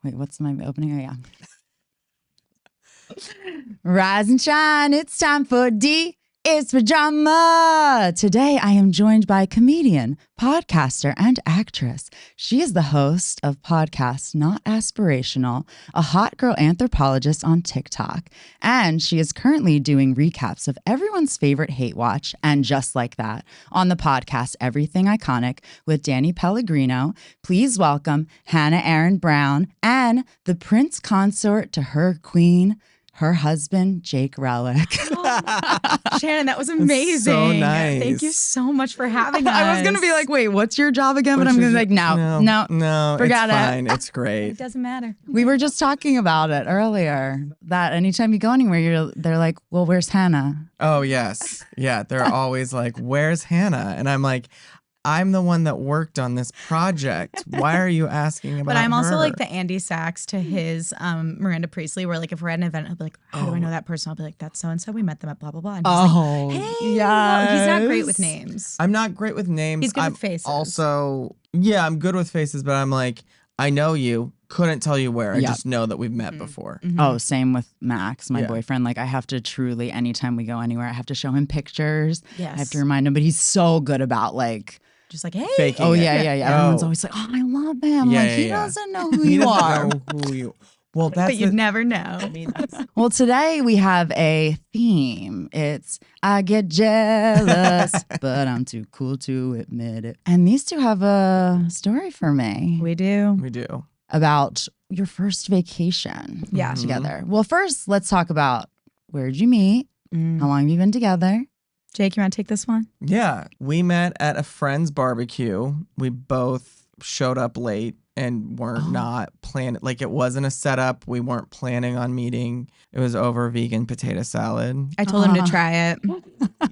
Wait, what's my opening? Oh, yeah. Rise and shine, it's time for D. It's for drama. Today, I am joined by comedian, podcaster, and actress. She is the host of podcast Not Aspirational, a hot girl anthropologist on TikTok. And she is currently doing recaps of everyone's favorite hate watch and Just Like That on the podcast Everything Iconic with Danny Pellegrino. Please welcome Hannah Aaron Brown and the prince consort to her queen, her husband, Jake Relic. Shannon, that was amazing. So nice. Thank you so much for having us. I was going to be like, wait, what's your job again? But I'm going to be like, no, forget it's fine. It's great. It doesn't matter. We were just talking about it earlier, that anytime you go anywhere, they're like, well, where's Hannah? Oh, yes. Yeah, they're always like, where's Hannah? And I'm like, I'm the one that worked on this project. Why are you asking about But I'm also her? like the Andy Sachs to his Miranda Priestley, where like if we're at an event, I'll be like, how do I know that person? I'll be like, that's so-and-so. We met them at blah, blah, blah. And he's like, hey, yes. he's not great with names. I'm not great with names. He's good I'm with faces. Also, yeah, I'm good with faces, but I'm like, I know you. Couldn't tell you where. I just know that we've met before. Mm-hmm. Oh, same with Max, my Yeah. boyfriend. Like I have to truly, anytime we go anywhere, I have to show him pictures. Yes. I have to remind him, but he's so good about like, Just like, hey. Faking oh it. yeah. Oh. Everyone's always like, oh, I love him. Yeah, like yeah, he yeah. doesn't know who He you doesn't are. know who you. Well, that's But you'd never know. Well, today we have a theme. It's I get jealous, but I'm too cool to admit it. And these two have a story for me We do. we do. about your first vacation Yeah. together. Well, first, let's talk about where'd you meet? Mm. How long have you been together? Jake, you want to take this one? Yeah, we met at a friend's barbecue. We both showed up late and weren't not planning. Like it wasn't a setup. We weren't planning on meeting. It was over vegan potato salad. I told him to try it.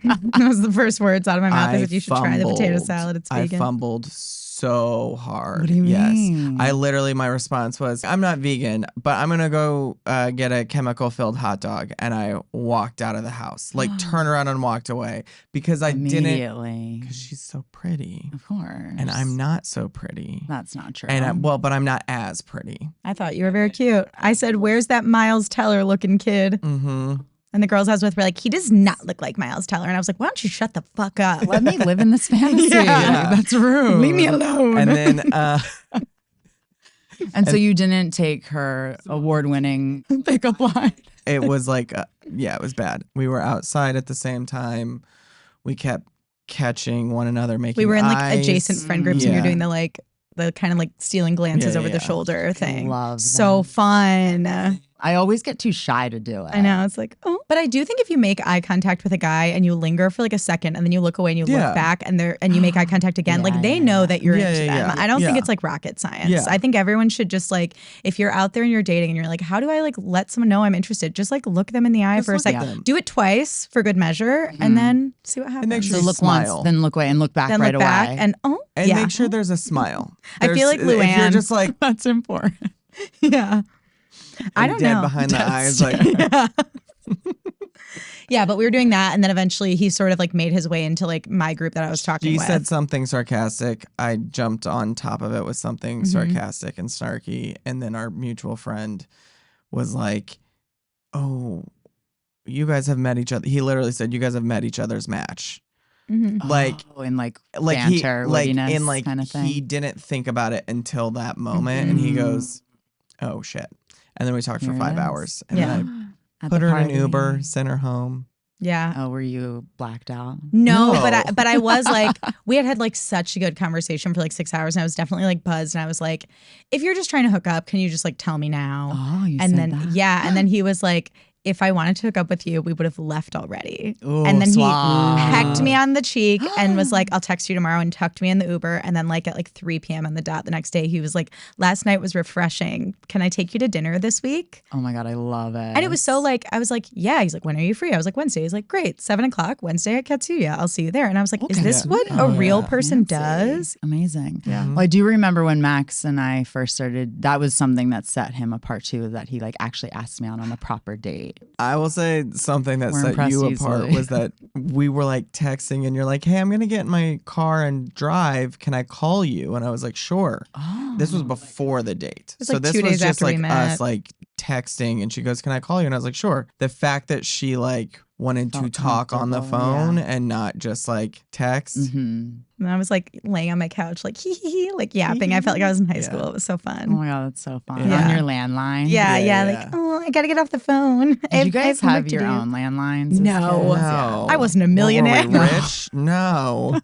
That was the first words out of my mouth. I said, you should try the potato fumbled. salad. It's I vegan. fumbled so hard. What do you Yes. mean? I literally, my response was, I'm not vegan, but I'm going to go get a chemical-filled hot dog. And I walked out of the house, like turned around and walked away because I didn't. Immediately. Because she's so pretty. Of course. And I'm not so pretty. That's not true. And but I'm not as pretty. I thought you were very cute. I said, where's that Miles Teller looking kid? Mm-hmm. And the girls I was with were like, he does not look like Miles Teller. And I was like, why don't you shut the fuck up? Let me live in this fantasy. Yeah. That's rude. Leave me alone. And then And so you didn't take her award-winning pickup line. it was like, yeah, it was bad. We were outside at the same time. We kept catching one another, making we were in like eyes. adjacent friend groups and you're Yeah. doing the kind of like stealing glances Yeah, over yeah, the yeah. shoulder thing. Love So that. fun. I always get too shy to do it. I know. It's like, oh. But I do think if you make eye contact with a guy and you linger for like a second and then you look away and you Yeah. look back and you make eye contact again, Yeah, like they yeah, know yeah. that you're Yeah, into yeah, them. yeah. I don't think Yeah. it's like rocket science. Yeah. I think everyone should just like, if you're out there and you're dating and you're like, how do I like let someone know I'm interested? Just like look them in the eye Just for a look at second. them. Do it twice for good measure and then see what happens. make sure So you look smile. once, then look away, and look back then right look back away. and And yeah. make sure there's a smile. I feel like If you're Luann- just like That's important. yeah. I don't dead know. behind the eyes, like Yeah, but we were doing that, and then eventually he sort of like made his way into like my group that I was talking she with. said something sarcastic. I jumped on top of it with something Mm-hmm. sarcastic and snarky, and then our mutual friend was like, "Oh, you guys have met each other." He literally said, "You guys have met each other's match." Mhm. Like, in like he banter, wittiness kind of thing. he didn't think about it until that moment, and he goes, "Oh shit!" And then we talked for Here it 5 is. hours, and Yeah. then I At put the her in an party. Uber, sent her home. Yeah. Oh, were you blacked out? No, No. but I was like, we had like such a good conversation for like 6 hours, and I was definitely like buzzed, and I was like, if you're just trying to hook up, can you just like tell me now? Oh, you and said then that? yeah, and then he was like, if I wanted to hook up with you, we would have left already. Ooh, and then swap. he pecked me on the cheek and was like, I'll text you tomorrow, and tucked me in the Uber. And then like at like 3 p.m. on the dot the next day, he was like, last night was refreshing. Can I take you to dinner this week? Oh my God, I love it. And it was so like, I was like, yeah. He's like, when are you free? I was like, Wednesday. He's like, great, 7:00 Wednesday at Katsuya. I'll see you there. And I was like, is Okay. this what Oh, a real yeah. person Fancy. does? Amazing. Yeah. Well, I do remember when Max and I first started, that was something that set him apart too, that he like actually asked me out on a proper date. date? I will say something that We're set impressed you apart easily. was that we were like texting and you're like, hey, I'm going to get in my car and drive. Can I call you? And I was like, sure. Oh. This was before the date. was So like this 2 was days just after we like met. us like texting and she goes, can I call you? And I was like, sure. The fact that she like wanted to Felt talk on the comfortable, phone yeah. and not just like text. Mhm. And I was like laying on my couch, like hee hee hee, like yapping. I felt like I was in high Yeah. school. It was so Oh fun. my God, that's so fun. Yeah. On your landline? Yeah, Yeah, like, yeah. oh, I gotta get off the phone. Did you guys have your own landlines? as No. kids? No. I wasn't a What, millionaire. were we rich? No.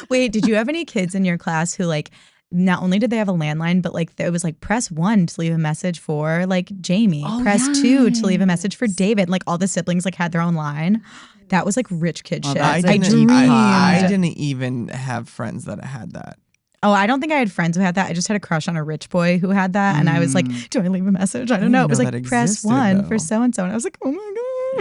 Wait, did you have any kids in your class who like not only did they have a landline, but like it was like press 1 to leave a message for like Jamie, Oh, press 2 to leave a message for yes. David. Like all the siblings like had their own line. That was like rich kid Well, shit. that's I a deep dreamed. I cut. didn't even have friends that had that. Oh, I don't think I had friends who had that. I just had a crush on a rich boy who had that. And I was like, do I leave a message? I don't didn't know. even It was know like that press existed, 1 though. for so-and-so. And I was like, oh my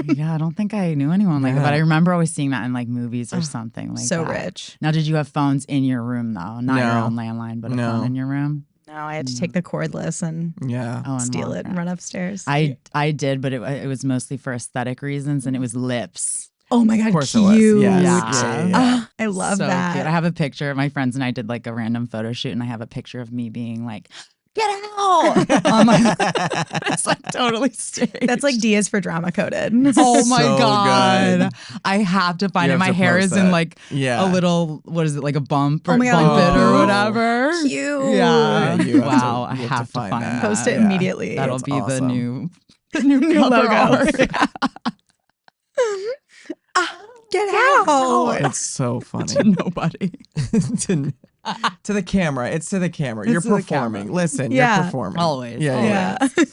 God. Yeah, I don't think I knew anyone like that, but I Yeah. remember always seeing that in like movies or something like So that. rich. Now, did you have phones in your room though? Not your No. own landline, but a No. phone in your room? No, I had to take the cordless and Yeah. Oh, and steal walk it and around. run upstairs. I did, but it was mostly for aesthetic reasons, and it was lips. Oh my God, Of course cute. it was. Yes. Yeah. Yeah. Ah, I love So that. cute. I have a picture. My friends and I did like a random photo shoot, and I have a picture of me being like, "Get out!" on my. It's like totally staged. That's like D is for drama coded. Oh my So God. good. I have to find You it. have My to hair post is in that. like Yeah. a little, what is it, like a bump or Oh my God, bump like it or a whatever. Cute. Yeah. Yeah, you have Wow. to- I you have have to to find find that. that. Post it Yeah. immediately. That'll It's be awesome. the new cover logo. art. Get out. It's so funny. To nobody. to the camera. It's to the camera. It's You're to the performing. camera. Listen, Yeah. you're performing. Always, Yeah. always. Yeah. Yeah.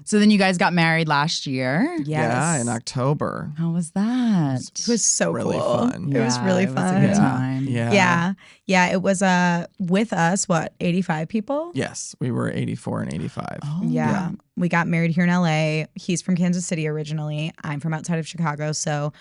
So then you guys got married last year. Yeah, in October. How was that? It was so really cool. fun. It was really It was a fun. good Yeah. time. Yeah. Yeah. It was with us, what, 85 people? Yes, we were 84 and 85. Oh. Yeah. We got married here in LA. He's from Kansas City originally. I'm from outside of Chicago. So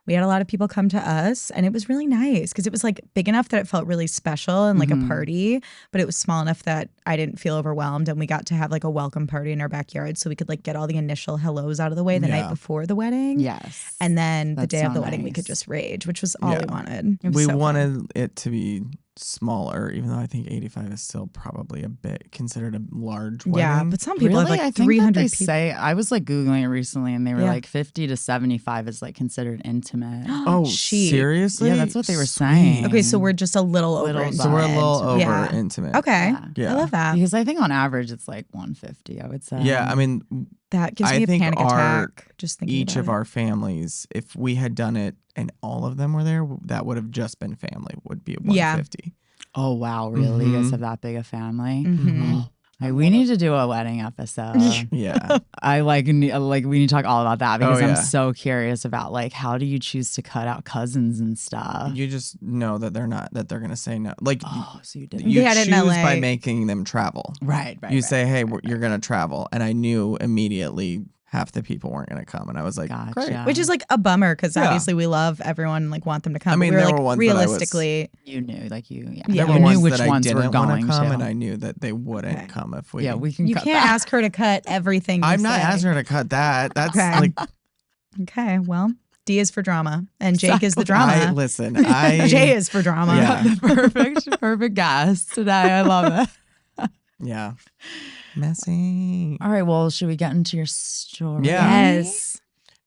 we had a lot of people come to us, and it was really nice because it was like big enough that it felt really special and like a party, but it was small enough that I didn't feel overwhelmed. And we got to have like a welcome party in our backyard so we could like get all the initial hellos out of the way the Yeah. night before the wedding. Yes. And then the That's day of so the wedding, we could nice. just rage, which was all we Yeah. wanted. It was We so fun. wanted it to be smaller, even though I think 85 is still probably a bit considered a large wedding. Yeah, but some people Really? have I like think 300 that they people. say, I was like Googling it recently, and they were Yeah. like 50 to 75 is like considered intimate. Oh, She- seriously? Yeah, that's what they were Sweet. saying. Okay, so we're just a little over. Little intimate. So we're a little over Yeah. intimate. Okay. Yeah. Yeah. I love that. Because I think on average it's like 150, I would say. Yeah, I mean, That gives I me a think panic our- attack just thinking each about of it. our families, if we had done it and all of them were there, that would have just been family, would be 150. Oh, wow, really? You guys Mhm. have that big a family? Mhm. Hey, we need to do a wedding episode. Yeah. I like we need to talk all about that because Oh, I'm yeah. so curious about like how do you choose to cut out cousins and stuff? You just know that they're going to say no. Like, Oh, so you didn't. you They had it choose in LA. by making them travel. Right. You say, hey, you're going to travel. And I knew immediately half the people weren't going to come. And I was like, Gotcha. great. Which is like a bummer because Yeah. obviously we love everyone and like want them to come. I mean, but we were there like were ones that I was- realistically, You knew, like you, Yeah. There you were knew ones which that I ones were didn't want going to come, to. and I knew that they wouldn't Okay. come if we. Yeah, we can. you cut can't that. ask her to cut everything. You I'm not say. asking her to cut that. That's Okay. like Okay, well, D is for drama, and Jake is the drama. I J is for drama. Yeah. The perfect guest today. I love it. Yeah. Messy. All right. Well, should we get into your story? Yeah. Yes.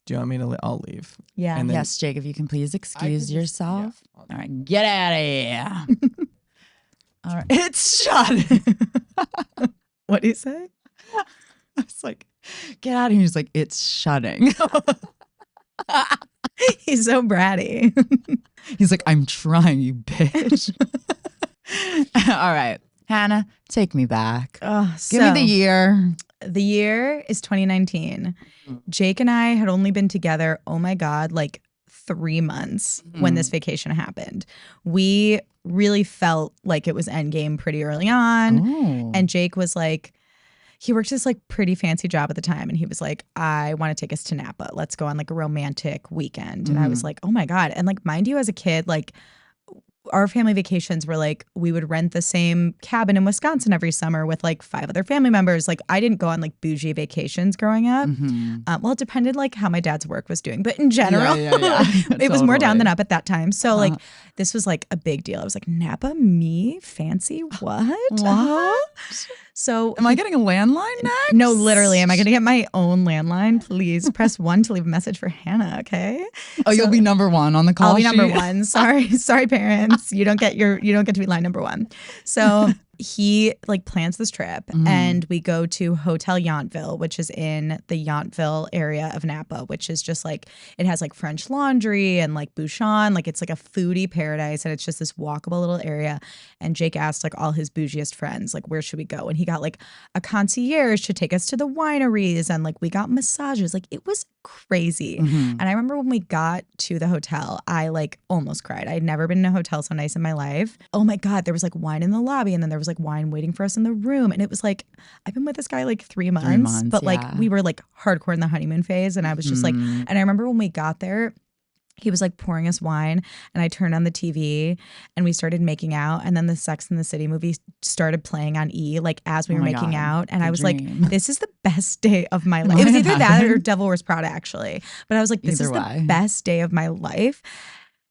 Do you want me to? I'll leave. Yeah. And then- Yes, Jake. If you can please excuse just- yourself. yeah. All right. Get out of here. All right. It's shut. What do you say? I was like, get out of here. He's like, it's shutting. He's so bratty. He's like, I'm trying, you bitch. All right. Hannah, take me back. Oh, Give me the year. The year is 2019. Jake and I had only been together, oh my God, like 3 months when this vacation happened. We really felt like it was endgame pretty early on. Oh. And Jake was like, he worked this like pretty fancy job at the time. And he was like, I want to take us to Napa. Let's go on like a romantic weekend. And I was like, oh my God. And like, mind you, as a kid, like Our family vacations were like, we would rent the same cabin in Wisconsin every summer with like 5 other family members. Like I didn't go on like bougie vacations growing up. Well, it depended like how my dad's work was doing. But in general, it was more down than up at that time. So like this was like a big deal. I was like, Napa, me, fancy, what? What? So am I getting a landline next? No, literally. Am I going to get my own landline? Please press 1 to leave a message for Hannah, okay? Oh, you'll be number 1 on the call I'll be number sheet? 1. Sorry, parents. You don't get to be line number 1. So he like plans this trip and we go to Hotel Yountville, which is in the Yountville area of Napa, which is just like, it has like French Laundry and like Bouchon. Like it's like a foodie paradise and it's just this walkable little area. And Jake asked like all his bougiest friends, like, where should we go? And he got like a concierge to take us to the wineries and like we got massages. Like it was crazy. And I remember when we got to the hotel, I like almost cried. I had never been in a hotel so nice in my life. Oh my God, there was like wine in the lobby and then there was like wine waiting for us in the room. And it was like, I've been with this guy like 3 months, but like we were like hardcore in the honeymoon phase. And I was just like, and I remember when we got there, he was like pouring us wine and I turned on the TV and we started making out. And then the Sex and the City movie started playing on E like as we were making out. And I was like, this is the best day of my life. It was either that or Devil Wears Prada actually. But I was like, this is the best day of my life.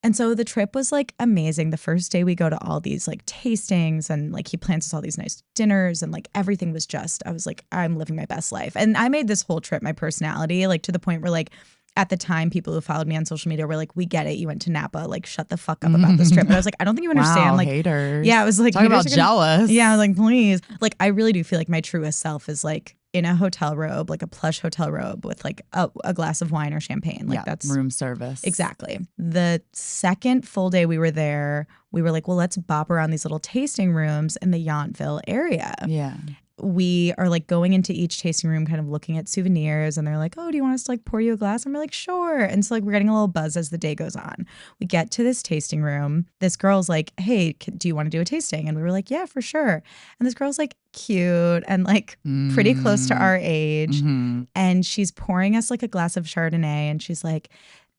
And so the trip was like amazing. The first day we go to all these like tastings and like he plans us all these nice dinners and like everything was just, I was like, I'm living my best life. And I made this whole trip my personality, like to the point where like at the time, people who followed me on social media were like, we get it. You went to Napa. Like, shut the fuck up about this trip. But I was like, I don't think you understand. Wow, like, haters. Yeah, I was like, talk about jealous. Yeah, I was like, please. Like, I really do feel like my truest self is like in a hotel robe, like a plush hotel robe with like a glass of wine or champagne. Like that's room service. Exactly. The second full day we were there, we were like, well, let's bop around these little tasting rooms in the Yountville area. Yeah. We are like going into each tasting room kind of looking at souvenirs and they're like, oh, do you want us to like pour you a glass? And we're like, sure. And so like we're getting a little buzz as the day goes on. We get to this tasting room. This girl's like, hey, do you want to do a tasting? And we were like, yeah, for sure. And this girl's like cute and like pretty close to our age. And she's pouring us like a glass of Chardonnay and she's like,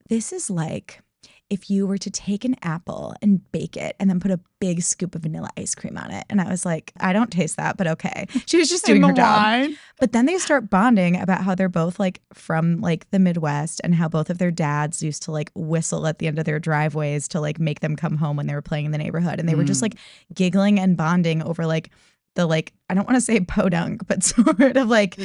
this is like if you were to take an apple and bake it and then put a big scoop of vanilla ice cream on it. And I was like, I don't taste that, but okay. She was just doing her job. But then they start bonding about how they're both like from like the Midwest and how both of their dads used to like whistle at the end of their driveways to like make them come home when they were playing in the neighborhood. And they were just like giggling and bonding over like the like, I don't want to say podunk, but sort of like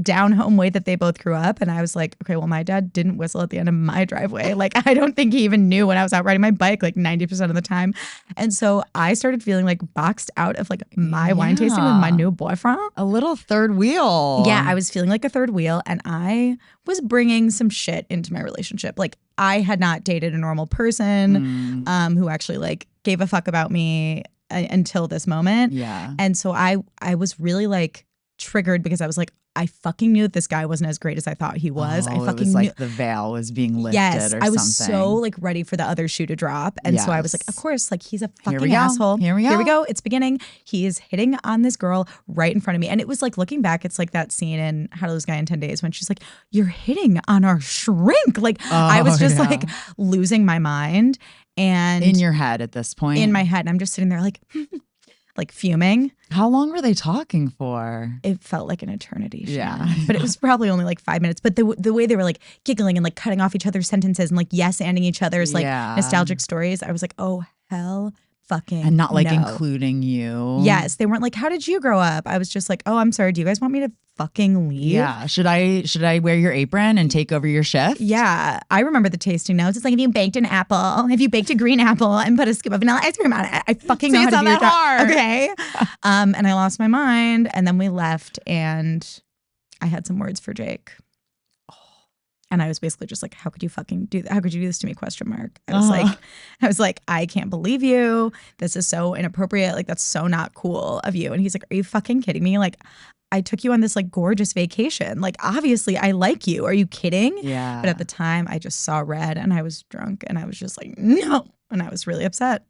down home way that they both grew up. And I was like, okay, well, my dad didn't whistle at the end of my driveway. Like, I don't think he even knew when I was out riding my bike like 90% of the time. And so I started feeling like boxed out of like my wine tasting with my new boyfriend. A little third wheel. Yeah, I was feeling like a third wheel and I was bringing some shit into my relationship. Like I had not dated a normal person who actually like gave a fuck about me until this moment. Yeah. And so I was really like triggered because I was like, I fucking knew that this guy wasn't as great as I thought he was. I fucking it was like the veil was being lifted yes, or I was something. so like ready for the other shoe to drop. And so I was like, of course, like he's a fucking asshole. Here we go. It's beginning. He is hitting on this girl right in front of me. And it was like looking back, it's like that scene in How to Lose a Guy in 10 Days when she's like, you're hitting on our shrink. Like I was just like losing my mind. And in your head at this point? In my head. And I'm just sitting there like, like fuming. How long were they talking for? It felt like an eternity. Yeah. But it was probably only like 5 minutes. But the way they were like giggling and like cutting off each other's sentences and like yes-anding each other's like nostalgic stories, I was like, oh, hell fucking and not like no. including you. Yes. They weren't like, how did you grow up? I was just like, oh, I'm sorry. Do you guys want me to fucking leave? Yeah. Should I wear your apron and take over your shift? Yeah. I remember the tasting notes. It's like, if you baked an apple, if you baked a green apple and put a scoop of vanilla ice cream on it, I fucking know how to do your job. Hard. Okay. And I lost my mind and then we left and I had some words for Jake. And I was basically just like, how could you fucking do that? How could you do this to me? ? I was like, I can't believe you. This is so inappropriate. Like, that's so not cool of you. And he's like, are you fucking kidding me? Like, I took you on this like gorgeous vacation. Like, obviously I like you. Are you kidding? Yeah. But at the time I just saw red and I was drunk and I was just like, no. And I was really upset.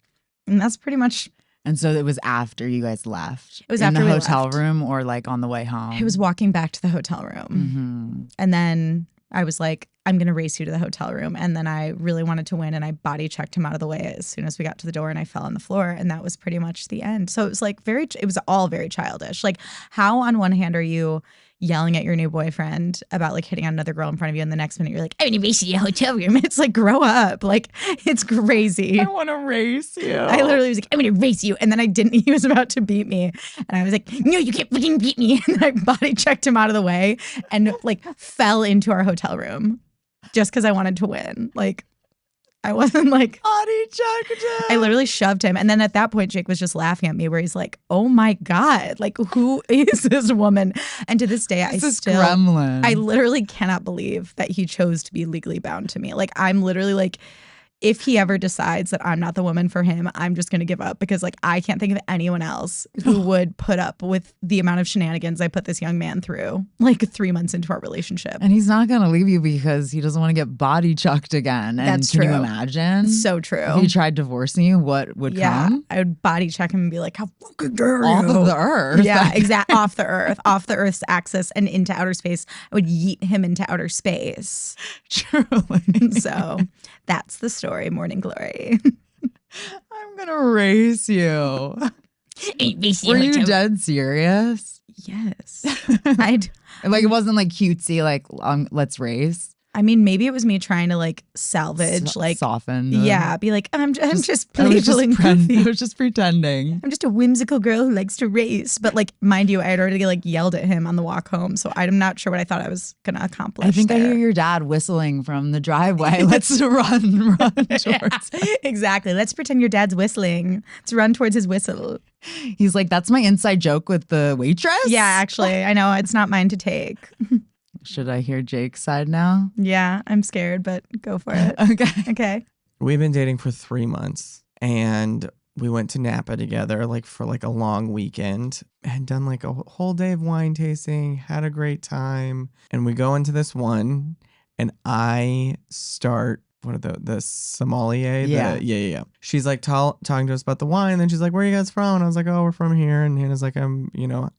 And that's pretty much. And so it was after you guys left? It was in after the we hotel left. room or like on the way home? It was walking back to the hotel room. And then I was like, I'm going to race you to the hotel room. And then I really wanted to win and I body checked him out of the way as soon as we got to the door and I fell on the floor. And that was pretty much the end. So it was like it was all very childish. Like, how on one hand are you yelling at your new boyfriend about like hitting on another girl in front of you and the next minute you're like, I'm going to race you to the hotel room. It's like, grow up. Like, it's crazy. I want to race you. I literally was like, I'm going to race you. And then I didn't. He was about to beat me. And I was like, no, you can't fucking beat me. And then I body checked him out of the way and like fell into our hotel room just because I wanted to win. Like, I wasn't like, body checked him. I literally shoved him. And then at that point, Jake was just laughing at me where he's like, oh my God, like, who is this woman? And to this day, gremlin. I literally cannot believe that he chose to be legally bound to me. Like, I'm literally like, if he ever decides that I'm not the woman for him, I'm just going to give up because like I can't think of anyone else who would put up with the amount of shenanigans I put this young man through like 3 months into our relationship. And he's not going to leave you because he doesn't want to get body chucked again. And That's can true. you imagine? So true. If he tried divorcing you, what would come? I would body check him and be like, how fucking dare you? Off of the earth. Yeah, exactly. Off the Earth's axis and into outer space. I would yeet him into outer space. Truly. So that's the story. Morning Glory. I'm going to race you. Were you dead serious? Yes. Like, it wasn't like cutesy, like, let's race. I mean, maybe it was me trying to like salvage, like soften. Yeah, be like, I'm just I was playful and goofy. I was just pretending. I'm just a whimsical girl who likes to race. But like, mind you, I had already like yelled at him on the walk home, so I'm not sure what I thought I was gonna accomplish. I think there. I hear your dad whistling from the driveway. Let's run towards him. Exactly. Let's pretend your dad's whistling. Let's run towards his whistle. He's like, that's my inside joke with the waitress? Yeah, actually, I know it's not mine to take. Should I hear Jake's side now? Yeah, I'm scared, but go for it. Okay. We've been dating for 3 months and we went to Napa together like for like a long weekend and done like a whole day of wine tasting, had a great time. And we go into this one and I start, what are the sommelier? Yeah. She's like talking to us about the wine. And then she's like, where are you guys from? And I was like, oh, we're from here. And Hannah's like, I'm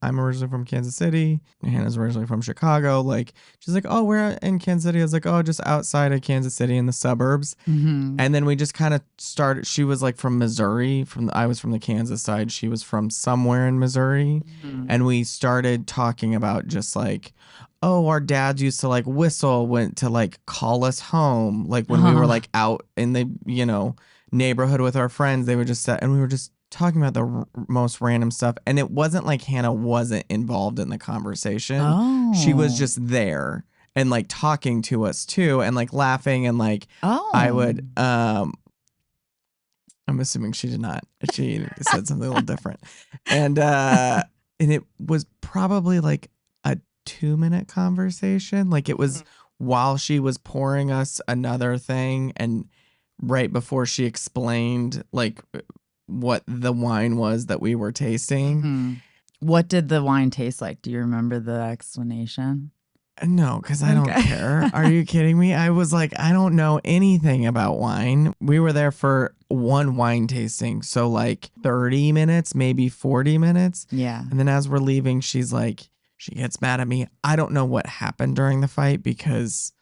originally from Kansas City. And Hannah's originally from Chicago. Like, she's like, oh, we're in Kansas City. I was like, oh, just outside of Kansas City in the suburbs. Mm-hmm. And then we just kind of started. She was like from Missouri. I was from the Kansas side. She was from somewhere in Missouri. Mm-hmm. And we started talking about just like, oh, our dads used to like whistle, went to like call us home. Like when we were like out in the, neighborhood with our friends, they would just sit and we were just talking about the most random stuff. And it wasn't like Hannah wasn't involved in the conversation. Oh. She was just there and like talking to us too and like laughing and like I would, I'm assuming she did not. She said something a little different. And it was probably like a 2-minute conversation. Like it was while she was pouring us another thing and right before she explained like what the wine was that we were tasting. Mm-hmm. What did the wine taste like? Do you remember the explanation? No, because I don't care. Are you kidding me? I was like, I don't know anything about wine. We were there for one wine tasting. So like 30 minutes, maybe 40 minutes. Yeah. And then as we're leaving, she's like, she gets mad at me. I don't know what happened during the fight because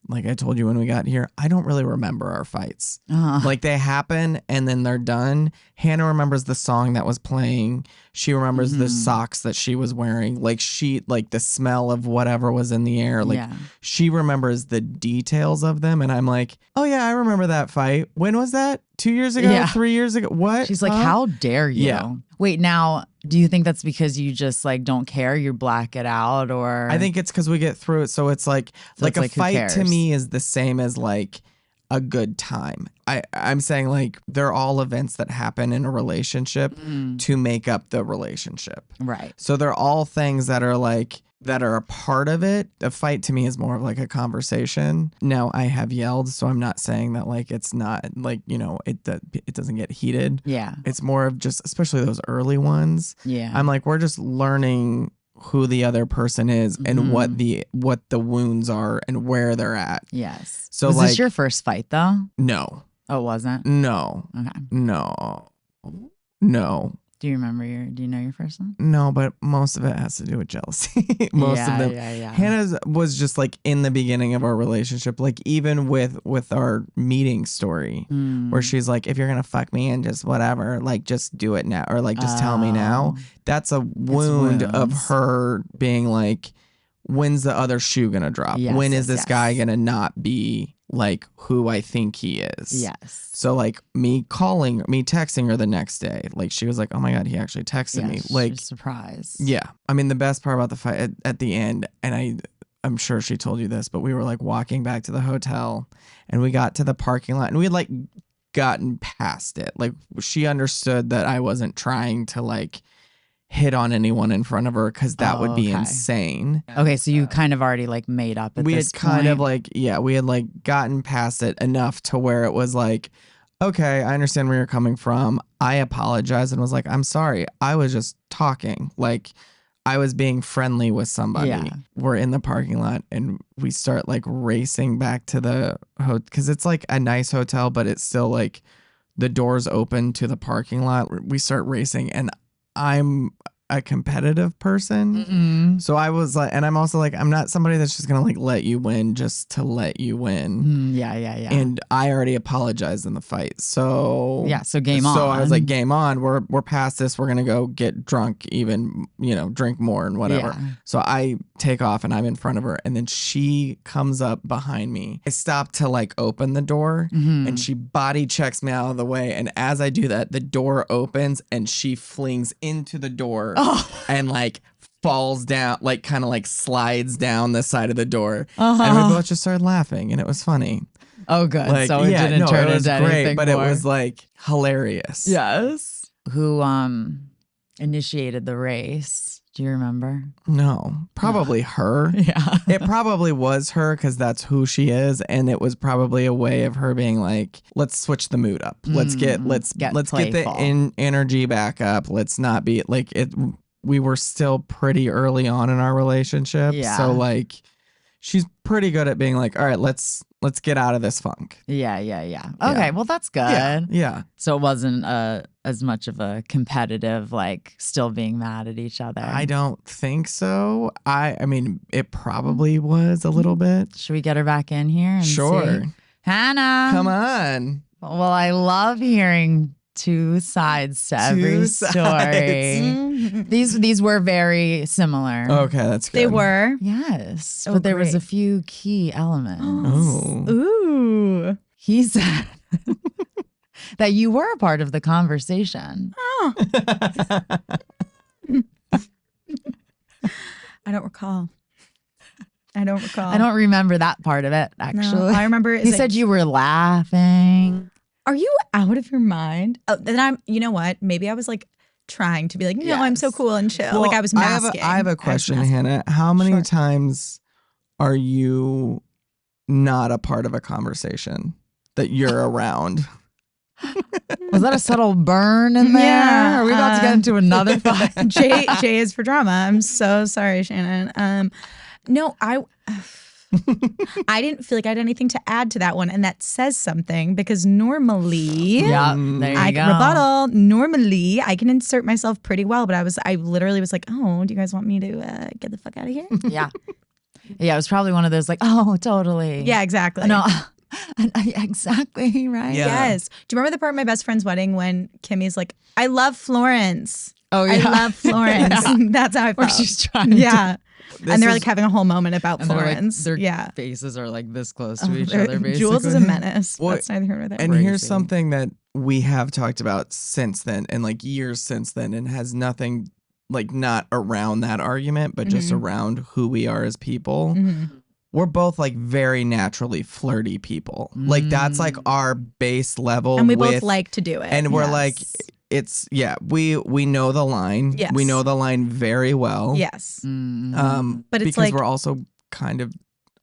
like I told you when we got here, I don't really remember our fights. Like they happen and then they're done. Hannah remembers the song that was playing. She remembers the socks that she was wearing. Like the smell of whatever was in the air. Like she remembers the details of them. And I'm like, oh yeah, I remember that fight. When was that? 2 years ago? Yeah. 3 years ago? What? She's like, how dare you? Yeah. Wait, now, do you think that's because you just like don't care? You black it out or? I think it's because we get through it. So it's like, a fight to me is the same as like a good time. I'm saying like they're all events that happen in a relationship to make up the relationship. Right. So they're all things that are a part of it. A fight to me is more of like a conversation. Now I have yelled, so I'm not saying that like it's not like, it doesn't get heated. Yeah. It's more of just, especially those early ones. Yeah. I'm like, we're just learning who the other person is and what the wounds are and where they're at. Yes. So was like, this your first fight though? No. Oh, it wasn't? No. Okay. No. Do you know your first one? No, but most of it has to do with jealousy. Most of them. Yeah. Hannah's was just like in the beginning of our relationship, like even with our meeting story, where she's like, if you're gonna fuck me and just whatever, like just do it now, or like just tell me now. That's a wound of her being like, when's the other shoe gonna drop? When is this guy gonna not be like who I think he is? Yes. So like me texting her the next day, like she was like, oh my God, he actually texted me. Like surprise. Yeah. I mean, the best part about the fight at the end, and I'm sure she told you this, but we were like walking back to the hotel and we got to the parking lot and we had like gotten past it. Like she understood that I wasn't trying to like hit on anyone in front of her because that would be insane. Okay, so you kind of already like made up at we this had kind point. of like, we had like gotten past it enough to where it was like, okay, I understand where you're coming from. I apologized and was like, I'm sorry. I was just talking. Like I was being friendly with somebody. Yeah. We're in the parking lot and we start like racing back to the hotel because it's like a nice hotel, but it's still like the doors open to the parking lot. We start racing and I'm a competitive person. So I was like, and I'm also like, I'm not somebody that's just gonna like let you win just to let you win. Yeah. And I already apologized in the fight. So so game on. So I was like, game on. We're past this. We're gonna go get drunk, even, drink more and whatever. Yeah. So I take off and I'm in front of her and then she comes up behind me. I stop to like open the door and she body checks me out of the way. And as I do that, the door opens and she flings into the door and like falls down, like kind of like slides down the side of the door. And we both just started laughing and it was funny. Oh, good. Like, So it didn't turn it was into great, anything but more. it was like hilarious. Yes. Who initiated the race? Do you remember? No, probably her. Yeah. It probably was her because that's who she is, and it was probably a way of her being like, let's switch the mood up. Let's get the energy back up. Let's not be like it. We were still pretty early on in our relationship, so like she's pretty good at being like, all right, let's get out of this funk. Yeah. Okay, well that's good. Yeah. So it wasn't as much of a competitive, like still being mad at each other. I don't think so. I mean, it probably was a little bit. Should we get her back in here? And Sure. see? Hannah. Come on. Well, I love hearing two sides to every story. These were very similar. Okay, that's good. They were. Yes, Oh, but there was great. a few key elements. Oh. Ooh. He said that you were a part of the conversation. Oh. I don't recall. I don't remember that part of it, actually. No, I remember he said you were laughing. Are you out of your mind? Oh, then you know what? Maybe I was like trying to be like, no, I'm so cool and chill. Well, like I was masking. I have a question, Hannah. How many times are you not a part of a conversation that you're around? Was that a subtle burn in there? Yeah, Are we about to get into another fight? J is for drama. I'm so sorry, Shannon. No, I didn't feel like I had anything to add to that one, and that says something because normally, Yeah, there you go. Rebuttal. Normally, I can insert myself pretty well, but I literally was like, "Oh, do you guys want me to get the fuck out of here?" Yeah, it was probably one of those like, "Oh, totally." Yeah, exactly. No, exactly right. Yeah. Yes. Do you remember the part of my best friend's wedding when Kimmy's like, "I love Florence. Oh yeah, I love Florence." Yeah. That's how I felt. Where she's trying. Yeah. This And they're is- like having a whole moment about And they're, like, Florence. their faces are like this close to each other. Basically, Jules is a menace. Well, That's neither here nor there. And Crazy. here's something that we have talked about since then and like years since then and has nothing like not around that argument, but just around who we are as people. We're both like very naturally flirty people. Like that's like our base level. And we both like to do it. And we're Yes. like, we know the line. Yes. We know the line very well. Yes. But it's because like- we're also kind of,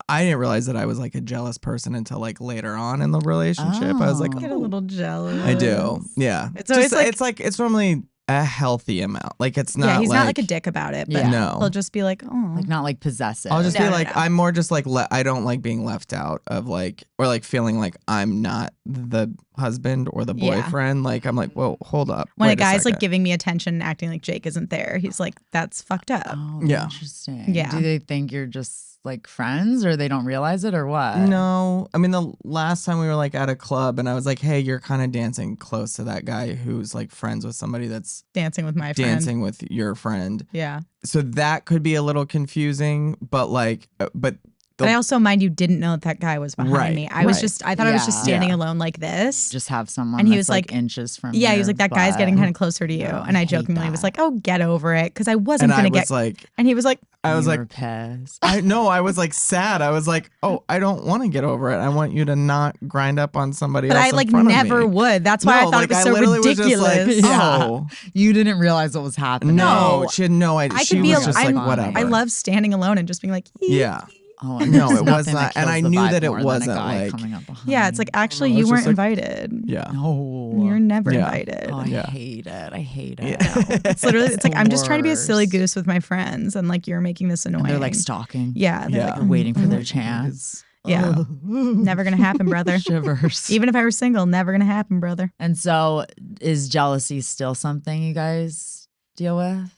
I didn't realize that I was like a jealous person until like later on in the relationship. I was like, Oh. I get a little jealous. I do. Yeah. It's always like- it's normally a healthy amount. Like it's not. Yeah, he's like, not like a dick about it, but Yeah. No. he'll just be like, oh, Like not like possessive. I'll just No, be no, like, no. I'm more just like, I don't like being left out of like, or like feeling like I'm not the husband or the Yeah. boyfriend. Like I'm like, whoa, hold up. when a Wait guy's like second. giving me attention and acting like Jake isn't there, he's like, that's fucked up. Oh, Yeah. interesting. Yeah. Do they think you're just like friends or they don't realize it or what? No, I mean the last time we were like at a club and I was like, hey, you're kind of dancing close to that guy who's like friends with somebody that's Dancing with my friend. dancing with your friend. Yeah. So that could be a little confusing, but like, but But I also, mind you, didn't know that guy was behind Right, me. I was right. just, I thought I was just Yeah. standing Yeah. alone like this. Just have someone And he that's was like like- inches from Yeah, he was your like, that guy's getting butt. kind of closer to you. No, And I I hate jokingly was that. like, oh, get over it. Because I wasn't and I going to was get, like, and he was like, I was You like, were pissed. I was like sad. I was like, oh, I don't want to get over it. I want you to not grind up on somebody but else I in like front of never me. would. That's why I No, thought like, it was I so literally was just ridiculous. like, Yeah. oh, You didn't realize what was happening. no, she had no idea. I She could be, was just like, whatever. I love standing alone and just being like, Yeah. Oh, No, there's it was nothing not- that and I kills the knew vibe that it more than a wasn't, guy like- coming up behind. yeah, it's like, actually, I was you just weren't like- invited. Yeah. no. You're never Yeah. invited. Oh, I Yeah. hate it. I hate it. Yeah. It's literally, it's like, the I'm just trying to be a silly worst. goose with my friends. And like, you're making this annoying. And they're like stalking. yeah. They're Yeah. like, They're waiting for their "Mm, chance. Yeah. Oh. never going to happen, brother. Shivers. Even if I were single, never going to happen, brother. And so, is jealousy still something you guys deal with?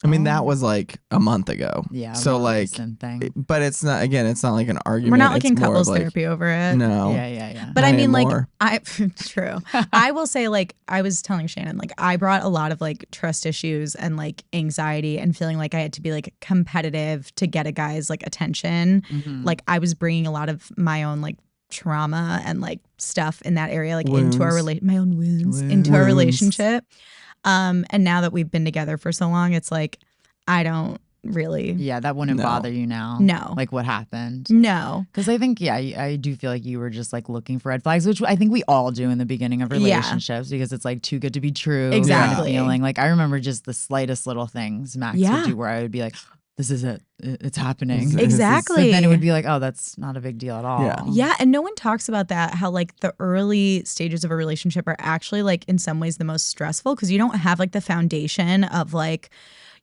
I mean, that was like a month ago. Yeah. So more like, recent thing. but it's not, again, it's not like an argument. We're not It's looking more of, couples like, therapy over it. No. Yeah. But I Not mean, anymore. like, true. I will say, like, I was telling Shannon, like, I brought a lot of like trust issues and like anxiety and feeling like I had to be like competitive to get a guy's like attention. Mhm. Like, I was bringing a lot of my own like trauma and like stuff in that area, like into our Wounds. my own wounds into our relationship. And now that we've been together for so long, it's like, I don't really, Yeah, that wouldn't No. bother you now. No. Like what happened? no. Because I think, yeah, I do feel like you were just like looking for red flags, which I think we all do in the beginning of Yeah. relationships because it's like too good to be true. kind of Exactly. feeling. Like I remember just the slightest little things Max Yeah. would do where I would be like, this is it. It's happening. This is- Exactly. But then it would be like, oh, that's not a big deal at all. Yeah. Yeah, and no one talks about that, how like the early stages of a relationship are actually like in some ways the most stressful because you don't have like the foundation of like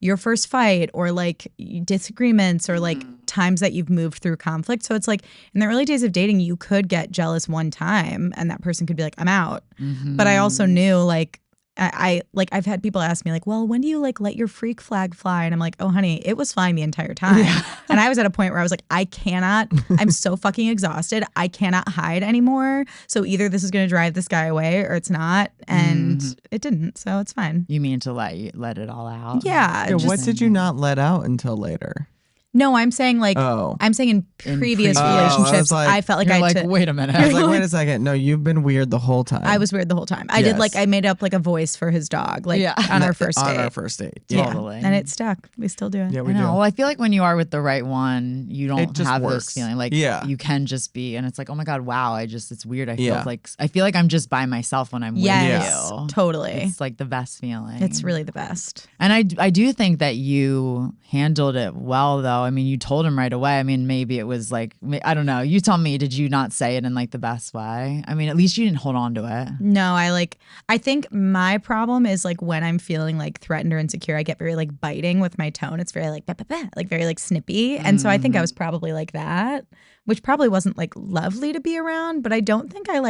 your first fight or like disagreements or like times that you've moved through conflict. So it's like in the early days of dating, you could get jealous one time and that person could be like, I'm out. Mhm. But I also knew like I like I've had people ask me like, well, when do you like let your freak flag fly? And I'm like, oh honey, it was flying the entire time. And I was at a point where I was like, I'm so fucking exhausted. I cannot hide anymore. So either this is gonna drive this guy away or it's not. And it didn't. So it's fine. You mean to let it all out? Yeah. Yeah, just- what did you not let out until later? No, I'm saying like Oh. I'm saying in In previous previous- relationships, Oh, I was like- I felt like You're I like, had to wait a minute. I was like, wait a second. No, you've been weird the whole time. I was weird the whole time. I did Yes. like I made up like a voice for his dog, like Yeah. on our first On date. our first date. Yeah. Totally. And it stuck. We still do it. Yeah, I we know. do. Well, I feel like when you are with the right one, you It don't just have works. this feeling. Like Yeah. you can just be, and it's like, oh my god, wow! It's weird. I Yeah. feel like I'm just by myself when I'm Yes, with you. totally. It's like the best feeling. It's really the best. And I do think that you handled it well, though. I mean, you told him right away. I mean, maybe it was like, I don't know. You tell me, did you not say it in like the best way? I mean, at least you didn't hold on to it. No, I think my problem is like when I'm feeling like threatened or insecure, I get very like biting with my tone. It's very like, bah, bah, bah, like very like snippy. And so I think I was probably like that, which probably wasn't like lovely to be around, but I don't think I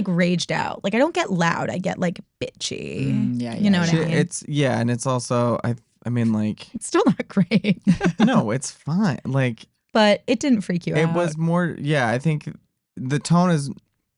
raged out. Like I don't get loud. I get like bitchy. Yeah, You know yeah. what I mean? And it's also I mean like It's still not great, no, it's fine. Like but it didn't freak you it out. was more I think the tone is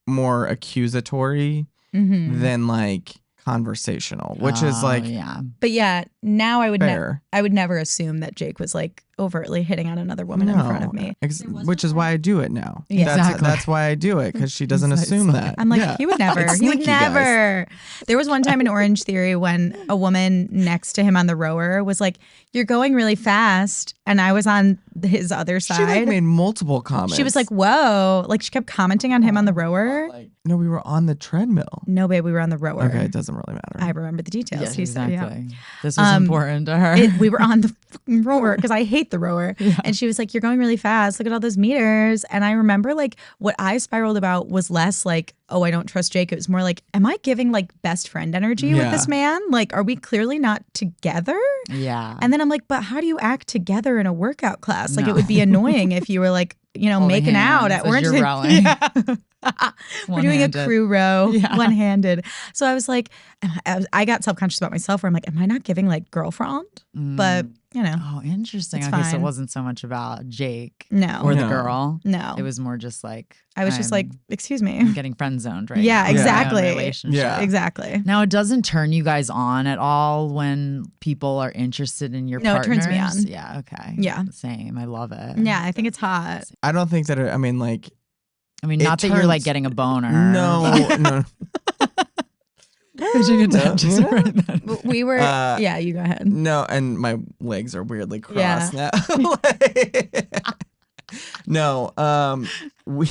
more accusatory Mhm. than like conversational, which is Oh, like yeah. But yeah, now I would fair. I would never assume that Jake was like overtly hitting on another woman in front of me. Which is why I do it now. Yeah. Exactly. That's why I do it, because she doesn't It's assume like- that. I'm like, Yeah. he would never. It's He would sneaky, guys. never. There was one time in Orange Theory when a woman next to him on the rower was like, "You're going really fast," and I was on his other She side. like made multiple comments. She was like, "Whoa!" Like she kept commenting on him on the rower. Like, no, we were on the treadmill. No, babe, we were on the rower. Okay, it doesn't really matter. I remember the details. Yes, He said, yeah. exactly. This was important to her. We were on the fucking rower because I hate the rower. And she was like, "You're going really fast. Look at all those meters." And I remember like what I spiraled about was less like oh, I don't trust Jake. It was more like, am I giving like best friend energy with this man? Like, are we clearly not together? Yeah. And then I'm like, but how do you act together in a workout class? Like, it would be annoying if you were like, Holding making out hands at as Orange. you're rowing. Yeah. We're doing a One-handed. crew row, Yeah. one-handed. So I was like, I got self-conscious about myself where I'm like, am I not giving like girlfriend? But, Oh, interesting. It's Okay, so it fine. wasn't so much about Jake No. or the No. girl. No. It was more just like I was just like, excuse me. I'm getting friend zoned right Yeah, now in my own exactly. relationship. Yeah. Exactly. Now, it doesn't turn you guys on at all when people are interested in your No, it partners? turns me on. Yeah, okay. Yeah. Same. I love it. Yeah, I think it's hot. I don't think that. I mean, like, I mean, It not that you're like turns- getting a boner. no. Fidgeting attention Yeah. right then. We were, yeah, you go ahead. No, and my legs are weirdly Yeah. crossed now. No, we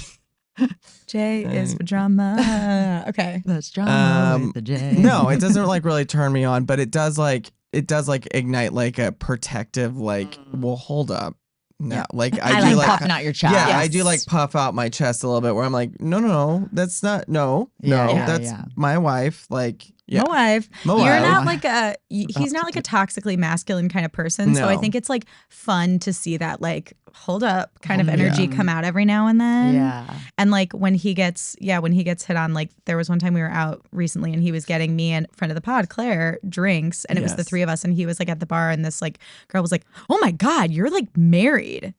J is for drama. Okay. That's drama Um, with the J. no, it doesn't like really turn me on, but it does like ignite like a protective like. Well, hold up, no, Yeah. like I I like do like puffing out your chest. yeah, I do like puff out my chest a little bit where I'm like, no, that's not no, Yeah, that's yeah. my wife. Like, yeah, My wife. My You're wife. not like he's not like a toxically masculine kind of person. So I No. think it's like fun to see that like, hold up kind of Yeah. energy come out every now and then. Yeah. And like when he gets hit on, like there was one time we were out recently and he was getting me and friend of the pod, Claire, drinks. And it was the Yes. three of us and he was like at the bar and this like girl was like, oh my God, you're like married.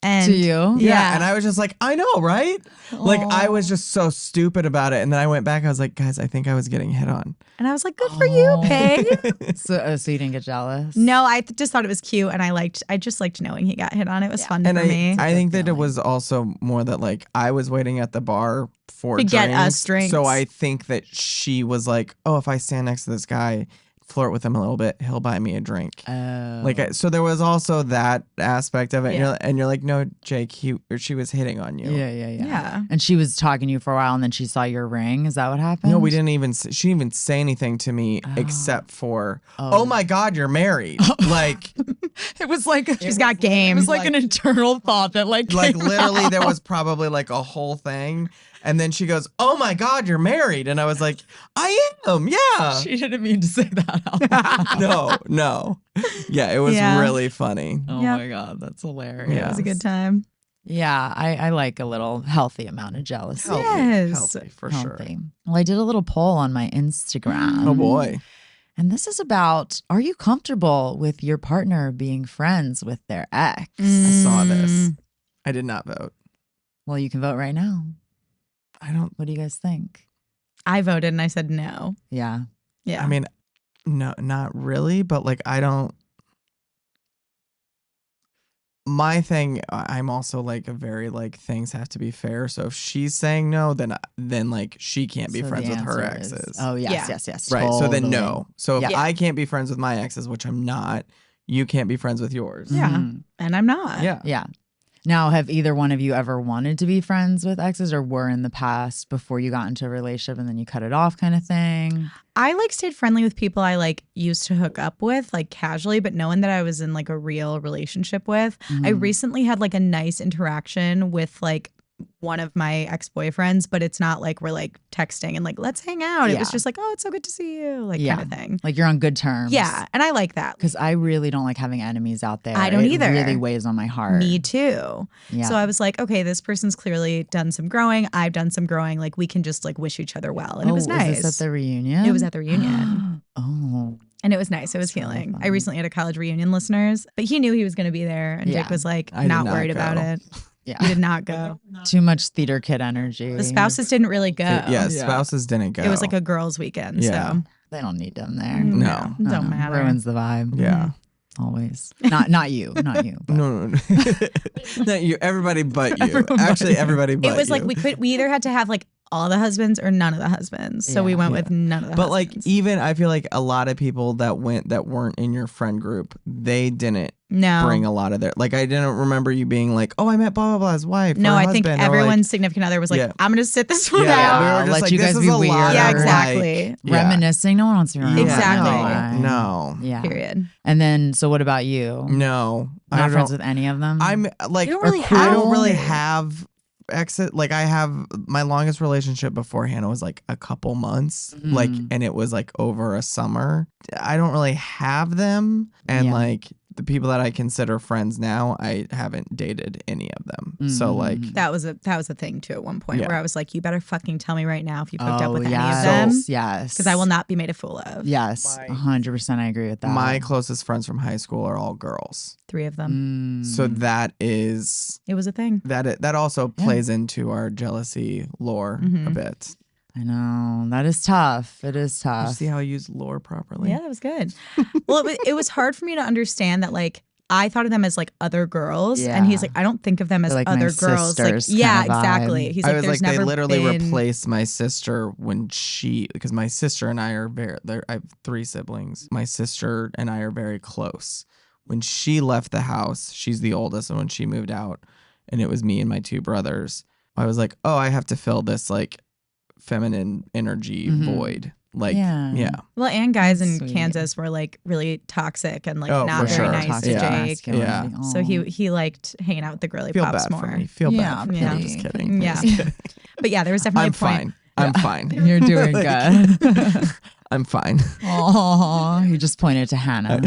And To you? yeah, and I was just like, I know, right? Like I Aw. was just so stupid about it, and then I went back. I was like, guys, I think I was getting hit on. And I was like, good for you, Peg. So you didn't get jealous? No, I just thought it was cute, and I just liked knowing he got hit on. It was fun And for me. I think that it feeling. was also more that like I was waiting at the bar for To drinks, get us drinks. So I think that she was like, oh, if I stand next to this guy, flirt with him a little bit, he'll buy me a drink. Oh. So there was also that aspect of it. Yeah. And you're like, no, Jake, she was hitting on you. Yeah. Yeah. And she was talking to you for a while and then she saw your ring. Is that what happened? No, we didn't even. She didn't even say anything to me except for, oh my God, you're married. Like, It was like She's got game. It was like an internal thought that like like came literally, there out. was probably like a whole thing. And then she goes, oh my God, you're married. And I was like, I am. Yeah. She didn't mean to say that out loud. No. Yeah, it was Yeah. really funny. Oh Yep. my God, that's hilarious. Yeah. It was a good time. Yeah, I like a little healthy amount of jealousy. Healthy, Yes. healthy, for sure. Healthy. Well, I did a little poll on my Instagram. Oh boy. And this is about, are you comfortable with your partner being friends with their ex? I saw this. I did not vote. Well, you can vote right now. I don't. What do you guys think? I voted and I said no. Yeah. Yeah. I mean, no, not really. But like, I don't. My thing, I'm also like a very like things have to be fair. So if she's saying no, then like she can't be So friends the with her answer is- exes. Oh, yes, Yeah. yes. Right. So then totally. no. So if Yeah. I can't be friends with my exes, which I'm not, you can't be friends with yours. Yeah. Mhm. And I'm not. Yeah. Yeah. Now, have either one of you ever wanted to be friends with exes or were in the past before you got into a relationship and then you cut it off kind of thing? I like stayed friendly with people I like used to hook up with, like casually, but knowing that I was in like a real relationship with. I Mhm. recently had like a nice interaction with like one of my ex-boyfriends, but it's not like we're like texting and like, let's hang out. It was Yeah. just like, oh, it's so good to see you, like Yeah. kind of thing. Like you're on good terms. Yeah. And I like that. Because I really don't like having enemies out there. I don't It either. really weighs on my heart. Me too. Yeah. So I was like, okay, this person's clearly done some growing. I've done some growing. Like we can just like wish each other well. And it was nice. Is this at the reunion? It was at the reunion. Oh. And it was nice. It was That's really healing. I fun. recently had a college reunion, listeners, but he knew he was going to be there. And Yeah. Jake was like, I did not not worried about go. it. Yeah. He did not go. Too much theater kid energy. The spouses didn't really go. Yeah, spouses didn't go. It was like a girls' weekend. Yeah. So They don't need them there. No. don't matter. Ruins the vibe. Yeah. Always. Not you. Not you. But. No. Not you. Everybody but you. Actually, everybody but It was like you. we either had to have like all the husbands or none of the husbands. So we Yeah. went with none of the But like husbands. even I feel like a lot of people that weren't in your friend group, they didn't no. bring a lot of their like I didn't remember you being like, oh, I met blah blah blah's wife. No, or I think husband, or, like- everyone's significant other was like, Yeah. I'm going to sit this one Yeah, out. we were just Let like, you this guys is be a lot weird. of, Yeah, like- exactly. Yeah. Reminiscing. No one wants to remember. Exactly. that. No. Yeah. Period. And then, so what about you? No. I Not don't- friends with any of them? I'm like You don't really I don't have- really have exes, like I have my longest relationship before Hannah was like a couple months, like, and it was like over a summer. I don't really have them, and like the people that I consider friends now, I haven't dated any of them. So like that was a thing too at one point where I was like, you better fucking tell me right now if you've hooked up with any of yes, them. yes, Because I will not be made a fool of. Yes, 100%. I agree with that. My closest friends from high school are all girls. 3 of them. So that is It was a thing. that also plays into our jealousy lore a bit. I know. That is tough. It is Did you tough. see how I used lore properly? Yeah, that was good. Well, it was hard for me to understand that, like, I thought of them as like other girls, and he's like, I don't think of them as They're like other my girls. Like, sisters yeah, kind of vibe. exactly. He's like, I was there's like, never they literally been... replaced my sister when because my sister and I are I have 3 siblings. My sister and I are very close. When she left the house, she's the oldest, and when she moved out, and it was me and my 2 brothers, I was like, oh, I have to fill this like feminine energy void. Like, yeah. Well, and guys in Sweet. Kansas were like really toxic and like Oh, not for very sure. nice Toxic to Jake. masculinity. Yeah. So he liked hanging out with the girly Feel pops bad more. for me. Feel bad for me. Yeah. I'm just kidding. Yeah. Just kidding. But yeah, there was definitely I'm a point. fine. I'm fine. You're doing good. I'm fine. Oh, you just pointed to Hannah.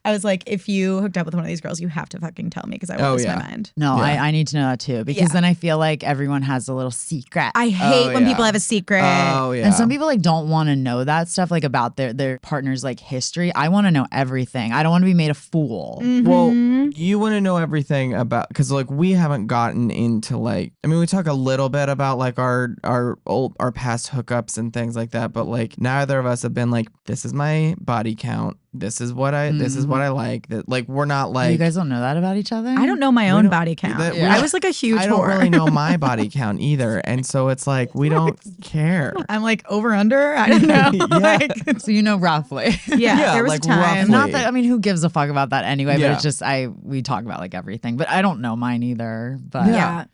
I was like, if you hooked up with one of these girls, you have to fucking tell me because I will lose my mind. No, Yeah. I need to know that too, because then I feel like everyone has a little secret. I hate when people have a secret. Oh, yeah. And some people like don't want to know that stuff, like about their partner's like history. I want to know everything. I don't want to be made a fool. Well, you want to know everything about, because like we haven't gotten into like, I mean, we talk a little bit about like our past hookups and things like that, but like neither of us have been like, this is my body count. This is what I like. That like we're not like, You guys don't know that about each other? I don't know my own body count. that- I was like a huge I don't whore. really know my body count either, and so it's like we don't care. I'm like over under. I don't know. Yeah. Like, So you know roughly. yeah, there was like a time. roughly. Not that, I mean, who gives a fuck about that anyway? Yeah. But it's just we talk about like everything. But I don't know mine either. But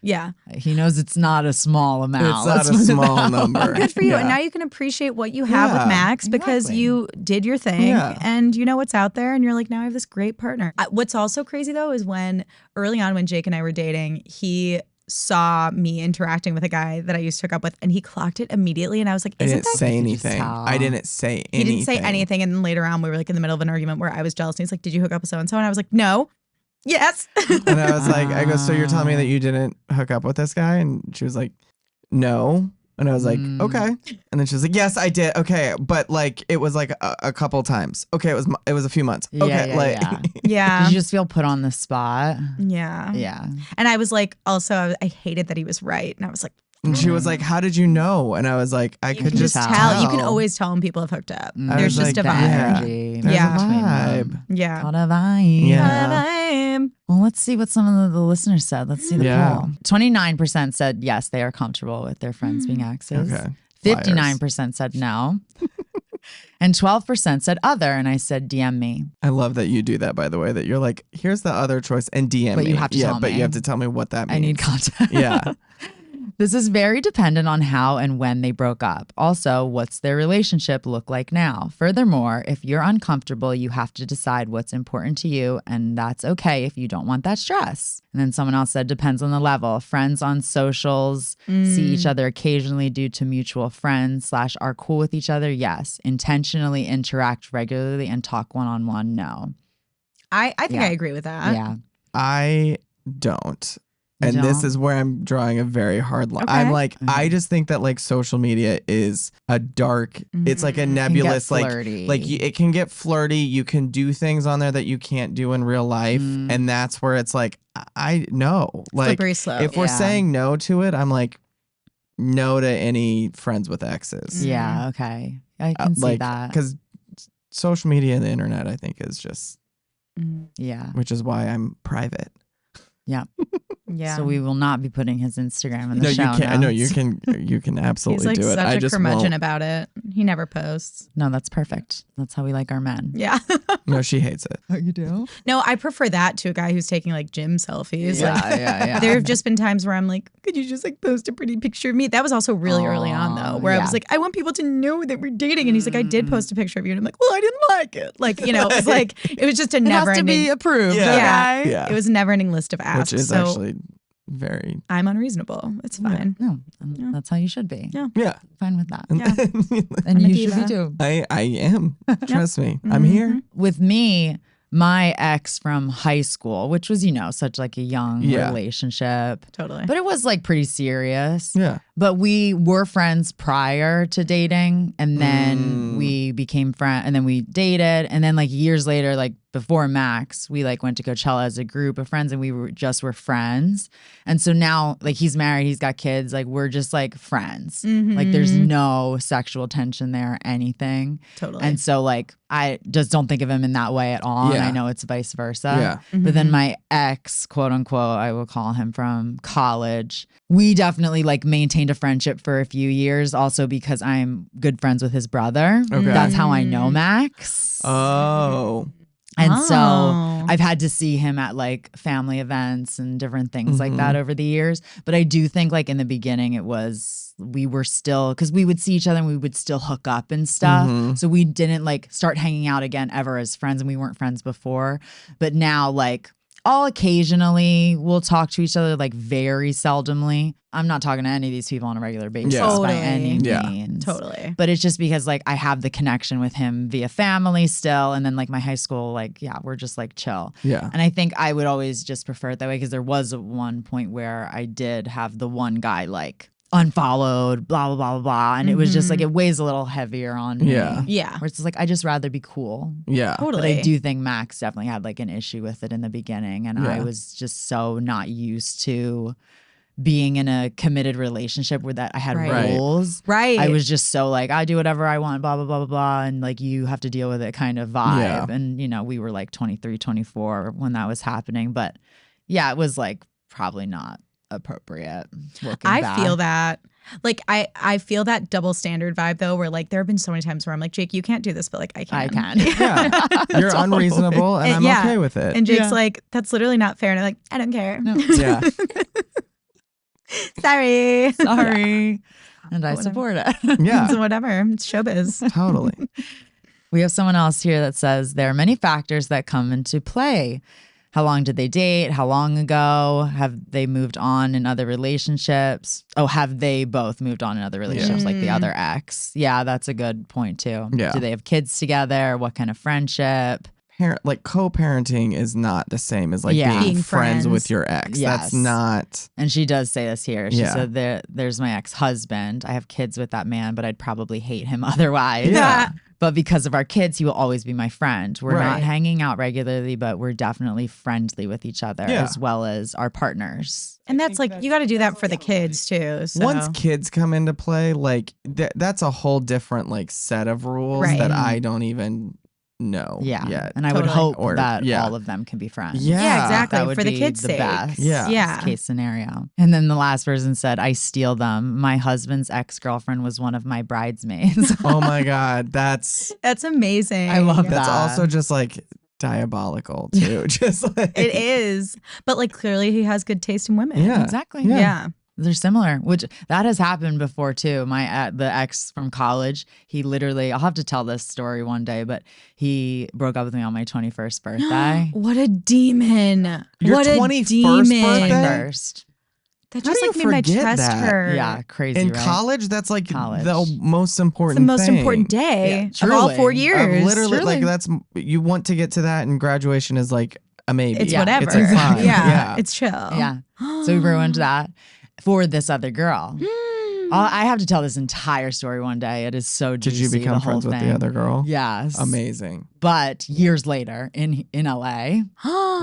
Yeah. he knows it's not a small amount. It's not Let's a put it small that way. number. Good for you. Yeah. And now you can appreciate what you have with Yeah, Max because exactly. you did your thing Yeah. and you know what's out there and you're like, now I have this great partner. What's also crazy though is when early on when Jake and I were dating, he saw me interacting with a guy that I used to hook up with and he clocked it immediately and I was like, I isn't didn't that say you just anything. tell? I didn't say He anything. didn't say anything. And then later on we were like in the middle of an argument where I was jealous and he's like, did you hook up with so-and-so? And I was like, no. Yes. And I was like, I go, so you're telling me that you didn't hook up with this guy? And she was like, no. And I was like, okay. And then she was like, yes, I did. Okay. But like, it was like a couple times. Okay. It was a few months. Okay. Yeah. Yeah. Did you just feel put on the spot? Yeah. Yeah. And I was like, also, I hated that he was right. And I was like, And she was like, how did you know? And I was like, I you could can just just tell. You can always tell when people have hooked up. I There's was just like, a vibe. yeah. Energy. There's Yeah. a between vibe. them. Yeah. Got a vibe. Yeah. Vibe. Well, let's see what some of the listeners said. Let's see the Yeah. poll. 29% said yes, they are comfortable with their friends being exes. Okay. 59% said no. And 12% said other. And I said, DM me. I love that you do that, by the way, that you're like, here's the other choice and DM But me. you have to tell but me. you have to tell me what that means. I need context. Yeah. This is very dependent on how and when they broke up. Also, what's their relationship look like now? Furthermore, if you're uncomfortable, you have to decide what's important to you, and that's okay if you don't want that stress. And then someone else said, depends on the level. Friends on socials, see each other occasionally due to mutual friends / are cool with each other, yes. Intentionally interact regularly and talk one-on-one, no. I think Yeah. I agree with that. Yeah. I don't. You And this don't? is where I'm drawing a very hard line. Okay. I'm like, I just think that like social media is a dark, it's like a nebulous, flirty. it can get flirty. You can do things on there that you can't do in real life. And that's where it's like, I know. Like, Slippery slope. if we're Yeah. saying no to it, I'm like, no to any friends with exes. Yeah, okay. I can see that. Because social media and the internet, I think, is just, Yeah. which is why I'm private. Yeah. Yeah. So we will not be putting his Instagram in the No, show you can't. I know notes. you can absolutely He's like do it. such I a just curmudgeon won't. about it. He never posts. No, that's perfect. That's how we like our men. Yeah. No, she hates it. Oh, you do? No, I prefer that to a guy who's taking like gym selfies. Like, yeah. there have just been times where I'm like, could you just like post a pretty picture of me? That was also really early on though, where I was like, I want people to know that we're dating. And he's like, I did post a picture of you. And I'm like, well, I didn't like it. Like, you know, it was like, it was just a It never has to be ending. approved. Yeah. Okay? Yeah. It was a never ending list of asks. Which is so actually very. I'm unreasonable. It's fine. No, and that's how you should be. Yeah. Yeah. Fine with that. Yeah. And I'm a you should be diva. too. I am. Trust me. I'm here. With me, my ex from high school, which was, such like a young relationship. Totally. But it was like pretty serious. Yeah. But we were friends prior to dating, and then we became friends, and then we dated, and then like years later, like before Max, we like went to Coachella as a group of friends, and we were friends. And so now, like, he's married, he's got kids, like we're just like friends. Like there's no sexual tension there or anything. Totally. And so like I just don't think of him in that way at all. And Yeah. I know it's vice versa. Yeah. But then my ex, quote unquote, I will call him, from college, we definitely like maintained a friendship for a few years, also because I'm good friends with his brother. Okay. That's how I know Max. Oh. And so Oh. I've had to see him at like family events and different things like that over the years. But I do think like in the beginning we were still, because we would see each other and we would still hook up and stuff. So we didn't like start hanging out again ever as friends, and we weren't friends before. But now like all occasionally we'll talk to each other, like very seldomly. I'm not talking to any of these people on a regular basis Yeah. by Totally. any Yeah. means. Totally. But it's just because like I have the connection with him via family still. And then like my high school, like, yeah, we're just like chill. Yeah. And I think I would always just prefer it that way, because there was one point where I did have the one guy like unfollowed, blah, blah, blah, blah, blah. And it was just like, it weighs a little heavier on me. Yeah. Yeah. Where it's just like, I just rather be cool. Yeah. Totally. But I do think Max definitely had like an issue with it in the beginning. And I was just so not used to being in a committed relationship where that I had Right. rules. Right. I was just so like, I do whatever I want, blah, blah, blah, blah, blah. And like, you have to deal with it kind of vibe. Yeah. And, we were like 23, 24 when that was happening. But yeah, it was like probably not appropriate. I feel that. Like I feel that double standard vibe though, where like there have been so many times where I'm like, Jake, you can't do this, but like I can. I can. Yeah. You're Totally. unreasonable, and I'm Yeah. okay with it. And Jake's Yeah. like, that's literally not fair. And I'm like, I don't care. No. Yeah. Sorry. Sorry. And I Whatever. support it. Yeah. So whatever. It's showbiz. Totally. We have someone else here that says there are many factors that come into play. How long did they date? How long ago? Have they moved on in other relationships? Oh, have they both moved on in other relationships like the other ex? Yeah, that's a good point too. Yeah. Do they have kids together? What kind of friendship? Like co-parenting is not the same as like Yeah. being Being friends friends. with your ex. Yes. That's not. And she does say this here. She Yeah. said, there's my ex-husband. I have kids with that man, but I'd probably hate him otherwise. Yeah. But because of our kids, he will always be my friend. We're not Right. hanging out regularly, but we're definitely friendly with each other Yeah. as well as our partners. And that's like, you got to do that for the kids too. So. Once kids come into play, like that's a whole different like set of rules Right. that I don't even know Yeah. yet. And I would Totally. hope Or- that yeah. all of them can be friends. Yeah. Yeah, exactly. That would For the be kids' the sake. best Yeah. Yeah. case scenario. And then the last person said, I steal them. My husband's ex-girlfriend was one of my bridesmaids. Oh my God. That's amazing. I love that's that. also just like diabolical too. Just like It is. But like clearly he has good taste in women. Yeah. Exactly. Yeah. They're similar, which that has happened before too. The ex from college, he literally, I'll have to tell this story one day, but he broke up with me on my 21st birthday. What a demon. Your what 21st a demon. birthday? 21st. That How just do like you made my forget chest that? hurt. Yeah, crazy. in right? college, that's like College. the most It's important the most thing. important day Yeah, of all truly. 4 years. Literally, Truly. like that's you want to get to that, and graduation is like a maybe. It's Yeah, whatever. It's like fine. Yeah. It's chill. Yeah. So we ruined that for this other girl. I have to tell this entire story one day. It is so Did juicy. you become the whole friends with thing. the other girl? Yes. Amazing. But years later in LA,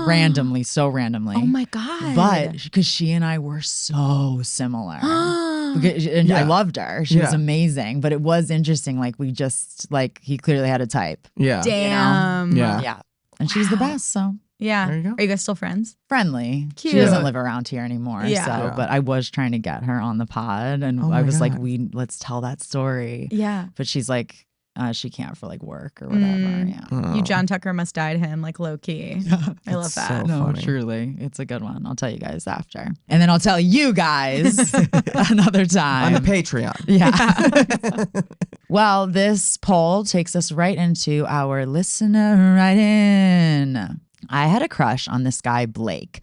randomly, so randomly. Oh my God. But because she and I were so similar. And Yeah. I loved her. She was Yeah. amazing. But it was interesting. Like we just he clearly had a type. Yeah. Damn. Yeah. Yeah. And she was the Wow. best. So Yeah. There you go. Are you guys still friends? friendly. She Cute. doesn't live around here anymore. Yeah. So, Yeah. but I was trying to get her on the pod, and Oh I my was like, God. let's tell that story. Yeah. But she's like, she can't for like work or whatever. Yeah. Oh. You John Tucker must die to him like low key. I love It's that. so No, funny. truly. It's a good one. I'll tell you guys after. And then I'll tell you guys another time. On the Patreon. Yeah. Well, this poll takes us right into our listener write-in. I had a crush on this guy, Blake.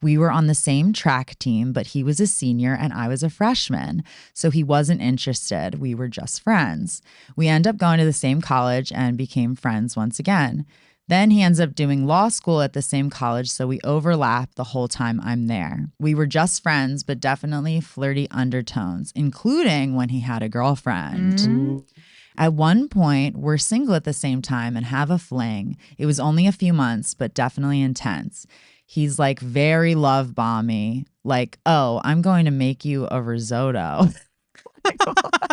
We were on the same track team, but he was a senior and I was a freshman. So he wasn't interested. We were just friends. We end up going to the same college and became friends once again. Then he ends up doing law school at the same college, so we overlap the whole time I'm there. We were just friends, but definitely flirty undertones, including when he had a girlfriend. At one point, we're single at the same time and have a fling. It was only a few months, but definitely intense. He's like very love bomby, like, oh, I'm going to make you a risotto.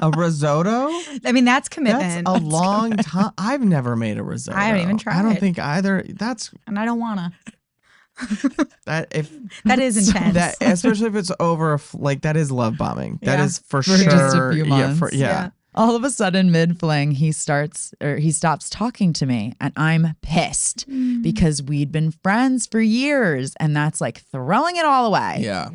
A risotto? I mean, that's commitment. That's a long time. I've never made a risotto. I haven't even tried. I don't think either. That's and I don't wanna. that if That is intense. that especially if it's over like that is love bombing. That is for For sure. just a few months. Yeah. All of a sudden, mid fling, he stops talking to me, and I'm pissed because we'd been friends for years, and that's like throwing it all away. Yeah.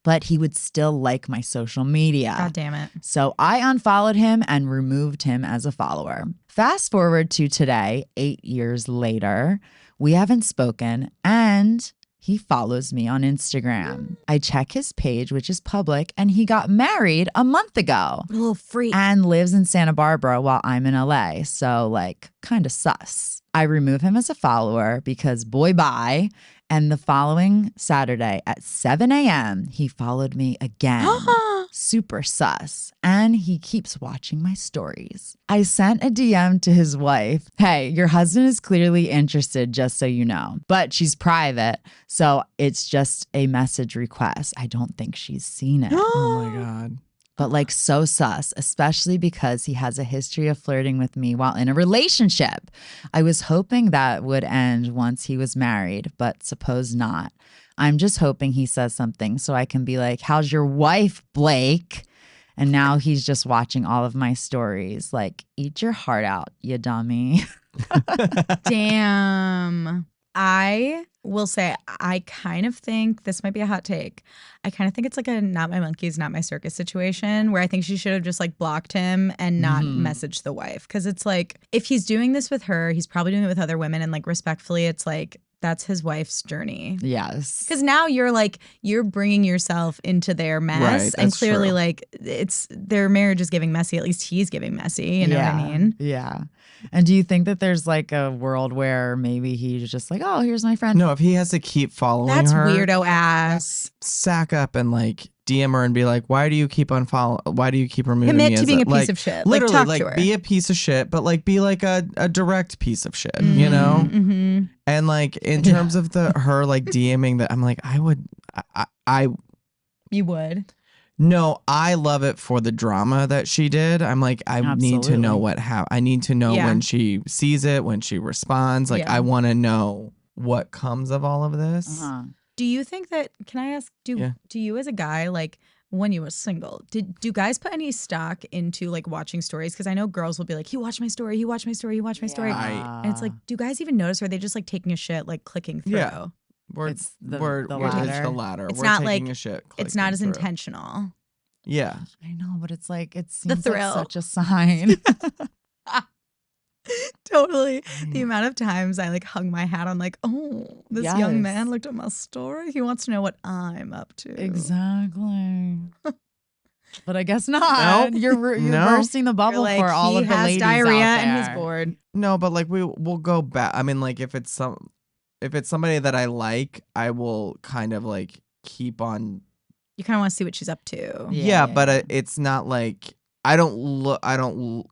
But he would still like my social media. God damn it. So I unfollowed him and removed him as a follower. Fast forward to today, 8 years later, we haven't spoken, and he follows me on Instagram. I check his page, which is public, and he got married a month ago. A little freak. And lives in Santa Barbara while I'm in LA. So, like, kind of sus. I remove him as a follower because boy, bye. And the following Saturday at 7 a.m., he followed me again. Super sus. And he keeps watching my stories. I sent a DM to his wife. Hey, your husband is clearly interested, just so you know. But she's private, so it's just a message request. I don't think she's seen it. Oh my God. But like so sus, especially because he has a history of flirting with me while in a relationship. I was hoping that would end once he was married, but suppose not. I'm just hoping he says something so I can be like, how's your wife, Blake? And now he's just watching all of my stories. Like, eat your heart out, you dummy. Damn. I will say, I kind of think this might be a hot take. I kind of think it's like a not my monkeys, not my circus situation where I think she should have just like blocked him and not messaged the wife. Cause it's like, if he's doing this with her, he's probably doing it with other women. And like respectfully, it's like, that's his wife's journey. Yes. Because now you're bringing yourself into their mess. Right, and that's clearly true. like it's their marriage is giving messy. At least he's giving messy. You know what I mean? Yeah. And do you think that there's like a world where maybe he's just like, oh, here's my friend? No, if he has to keep following That's her, weirdo ass. sack up and like DM her and be like, why do you keep why do you keep removing Commit me to as being a piece like, of shit. Literally, like, talk like to her. be a piece of shit, but like be like a direct piece of shit, you know? Mm-hmm. And like in terms of her like DMing that, I'm like, You would. No, I love it for the drama that she did. I'm like, I need to know I need to know when she sees it, when she responds. Like, I want to know what comes of all of this. Do you think that, can I ask, do you as a guy, like when you were single, do guys put any stock into like watching stories? Because I know girls will be like, he watched my story, he watched my story, he watched my story. And it's like, do guys even notice, or are they just like taking a shit, like clicking through? Yeah. It's the latter. It's we're not taking like a shit. It's not as through. intentional. Yeah. I know, but it's like, it The seems thrill. like such a sign. Totally. The amount of times I like hung my hat on like, oh, this young man looked at my story. He wants to know what I'm up to. Exactly. But I guess not. Nope. You're bursting the bubble Like, for all of the ladies he has diarrhea out there. and he's bored. No, but like we'll go back. I mean, like if it's somebody that I like, I will kind of like keep on. You kind of want to see what she's up to. But it's not like I don't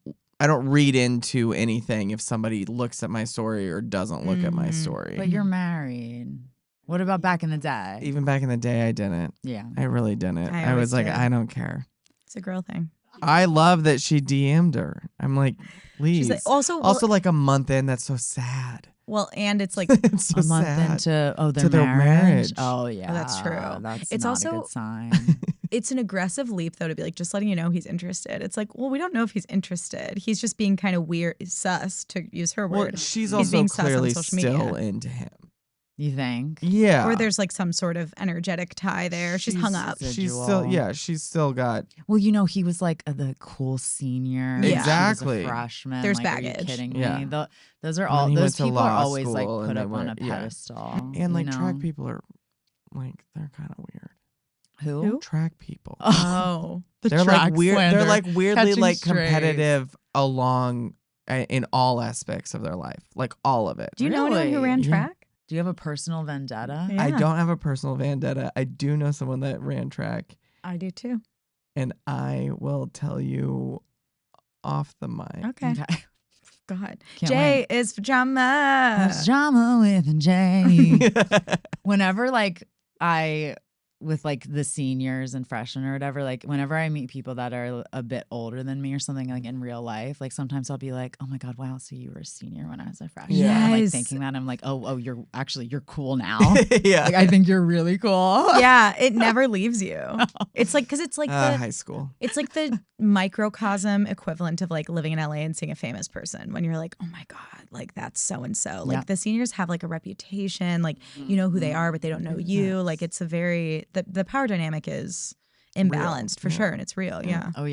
read into anything if somebody looks at my story or doesn't look at my story. But you're married. What about back in the day? Even back in the day, I didn't. Yeah. I really didn't. I I always was like, did. I don't care. It's a girl thing. I love that she DM'd her. I'm like, please. She's like, also, like a month in, that's so sad. well, and it's like, It's so A month sad. into To their marriage. Oh yeah, that's true. That's It's not also- a good sign. it's an aggressive leap though to be like, just letting you know he's interested. It's like, well, we don't know if he's interested. He's just being kind of weird, sus, to use her Well, word. she's He's also being sus on clearly social still media. into him. You think? Yeah. Or there's like some sort of energetic tie there. She's hung up. Residual. She's still got. Well, you know, he was like the cool senior. Yeah. Exactly. She was a freshman. There's like, Are baggage. you kidding Yeah. me? Those are And all. then he Those went to people are law always like school put and they up on a were- yeah. pedestal. And like you know? track people are like they're kind of weird. Who? Track people. Oh. They're like weird. slander. They're like weirdly Catching like strays. competitive along in all aspects of their life, like all of it. Do you know anyone who Really? ran Yeah. track? Do you have a personal vendetta? Yeah. I don't have a personal vendetta. I do know someone that ran track, I do too. and I will tell you off the mic. Okay. Okay. God. Can't Jay is pajama. There's drama with Jay. Whenever like with like the seniors and freshmen or whatever, like whenever I meet people that are a bit older than me or something like in real life, like sometimes I'll be like, oh my God, wow, so you were a senior when I was a freshman. Yeah. I'm like Yes. thinking that. I'm like, oh, you're cool now. Yeah. Like I think you're really cool. Yeah, it never leaves you. It's like because it's like High school. it's like the microcosm equivalent of like living in LA and seeing a famous person when you're like, oh my God, like that's so and so. Like Yeah. the seniors have like a reputation, like you know who they are, but they don't know you. Like it's a very the power dynamic is imbalanced for Yeah. sure, and it's real. Yeah. Oh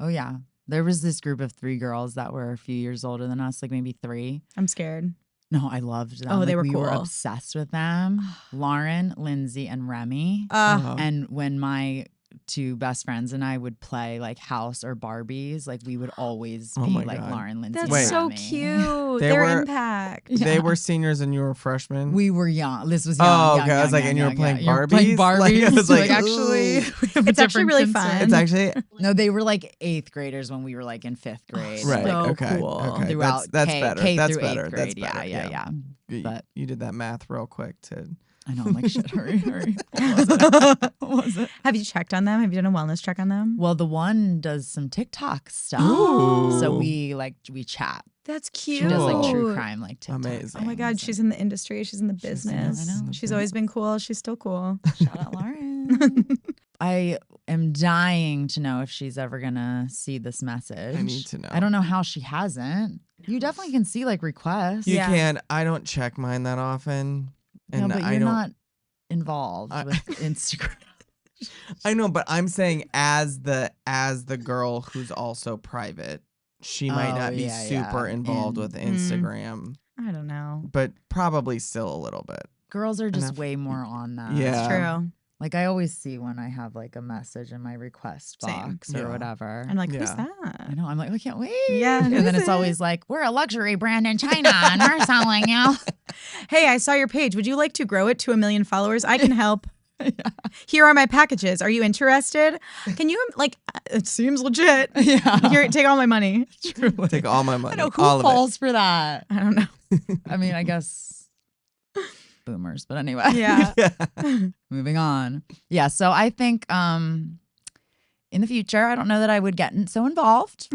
yeah. There was this group of 3 girls that were a few years older than us, like maybe 3. I'm scared. No, I loved them. Oh, they Like, were we were cool. obsessed with them. Lauren, Lindsay, and Remy. Uh-huh. And when my 2 best friends and I would play like house or Barbies, like we would always Oh be my like God. That's Lauren, Lindsay, and Wait. so Remy. cute. They Their were- impact. They were seniors and you were freshmen. We were young. This was young. Oh, young, okay. I was young, like, young, and you were young, playing young. You're playing Barbies? Like, I was like, actually, ooh. we have a It's actually different really consent. fun. It's actually No, they were like 8th graders when we were like in 5th grade. right. So okay. cool. Okay. Throughout That's K, better. K That's through better. 8th That's grade. better. Yeah. You, But you did that math real quick to. I know, I'm like, shit, hurry. What was it? Have you checked on them? Have you done a wellness check on them? Well, the one does some TikTok stuff. Ooh. So we chat. That's cute. She does like Cool. true crime, like TikTok. Amazing. Oh my God, she's in the industry. She's in the She's- business. I know. She's always been cool. She's still cool. Shout out Lauren. I am dying to know if she's ever gonna see this message. I need to know. I don't know how she hasn't. You definitely can see like requests. You Yeah. can. I don't check mine that often, and no, but I you're don't. not involved with Instagram. I know, but I'm saying as the girl who's also private, she might Oh, not be yeah, super yeah. involved with Instagram, I don't know. but probably still a little bit. Girls are just Enough. way more on that. Yeah. It's true. Like I always see when I have like a message in my request Same. box or Yeah. whatever. I'm like, who's Yeah. I that? know. I'm like, I can't wait. Yeah, And who then is it's it? always like, we're a luxury brand in China and we're selling you. Hey, I saw your page. Would you like to grow it to 1 million followers? I can help. Here are my packages. Are you interested? Can you like? It seems legit. Yeah. Here, take all my money. Truly. Take all my money, I know who all of falls for that. I don't know. I mean, I guess boomers, but anyway. Yeah. it. Yeah. Moving on. Yeah. So I think in the future, I don't know that I would get so involved,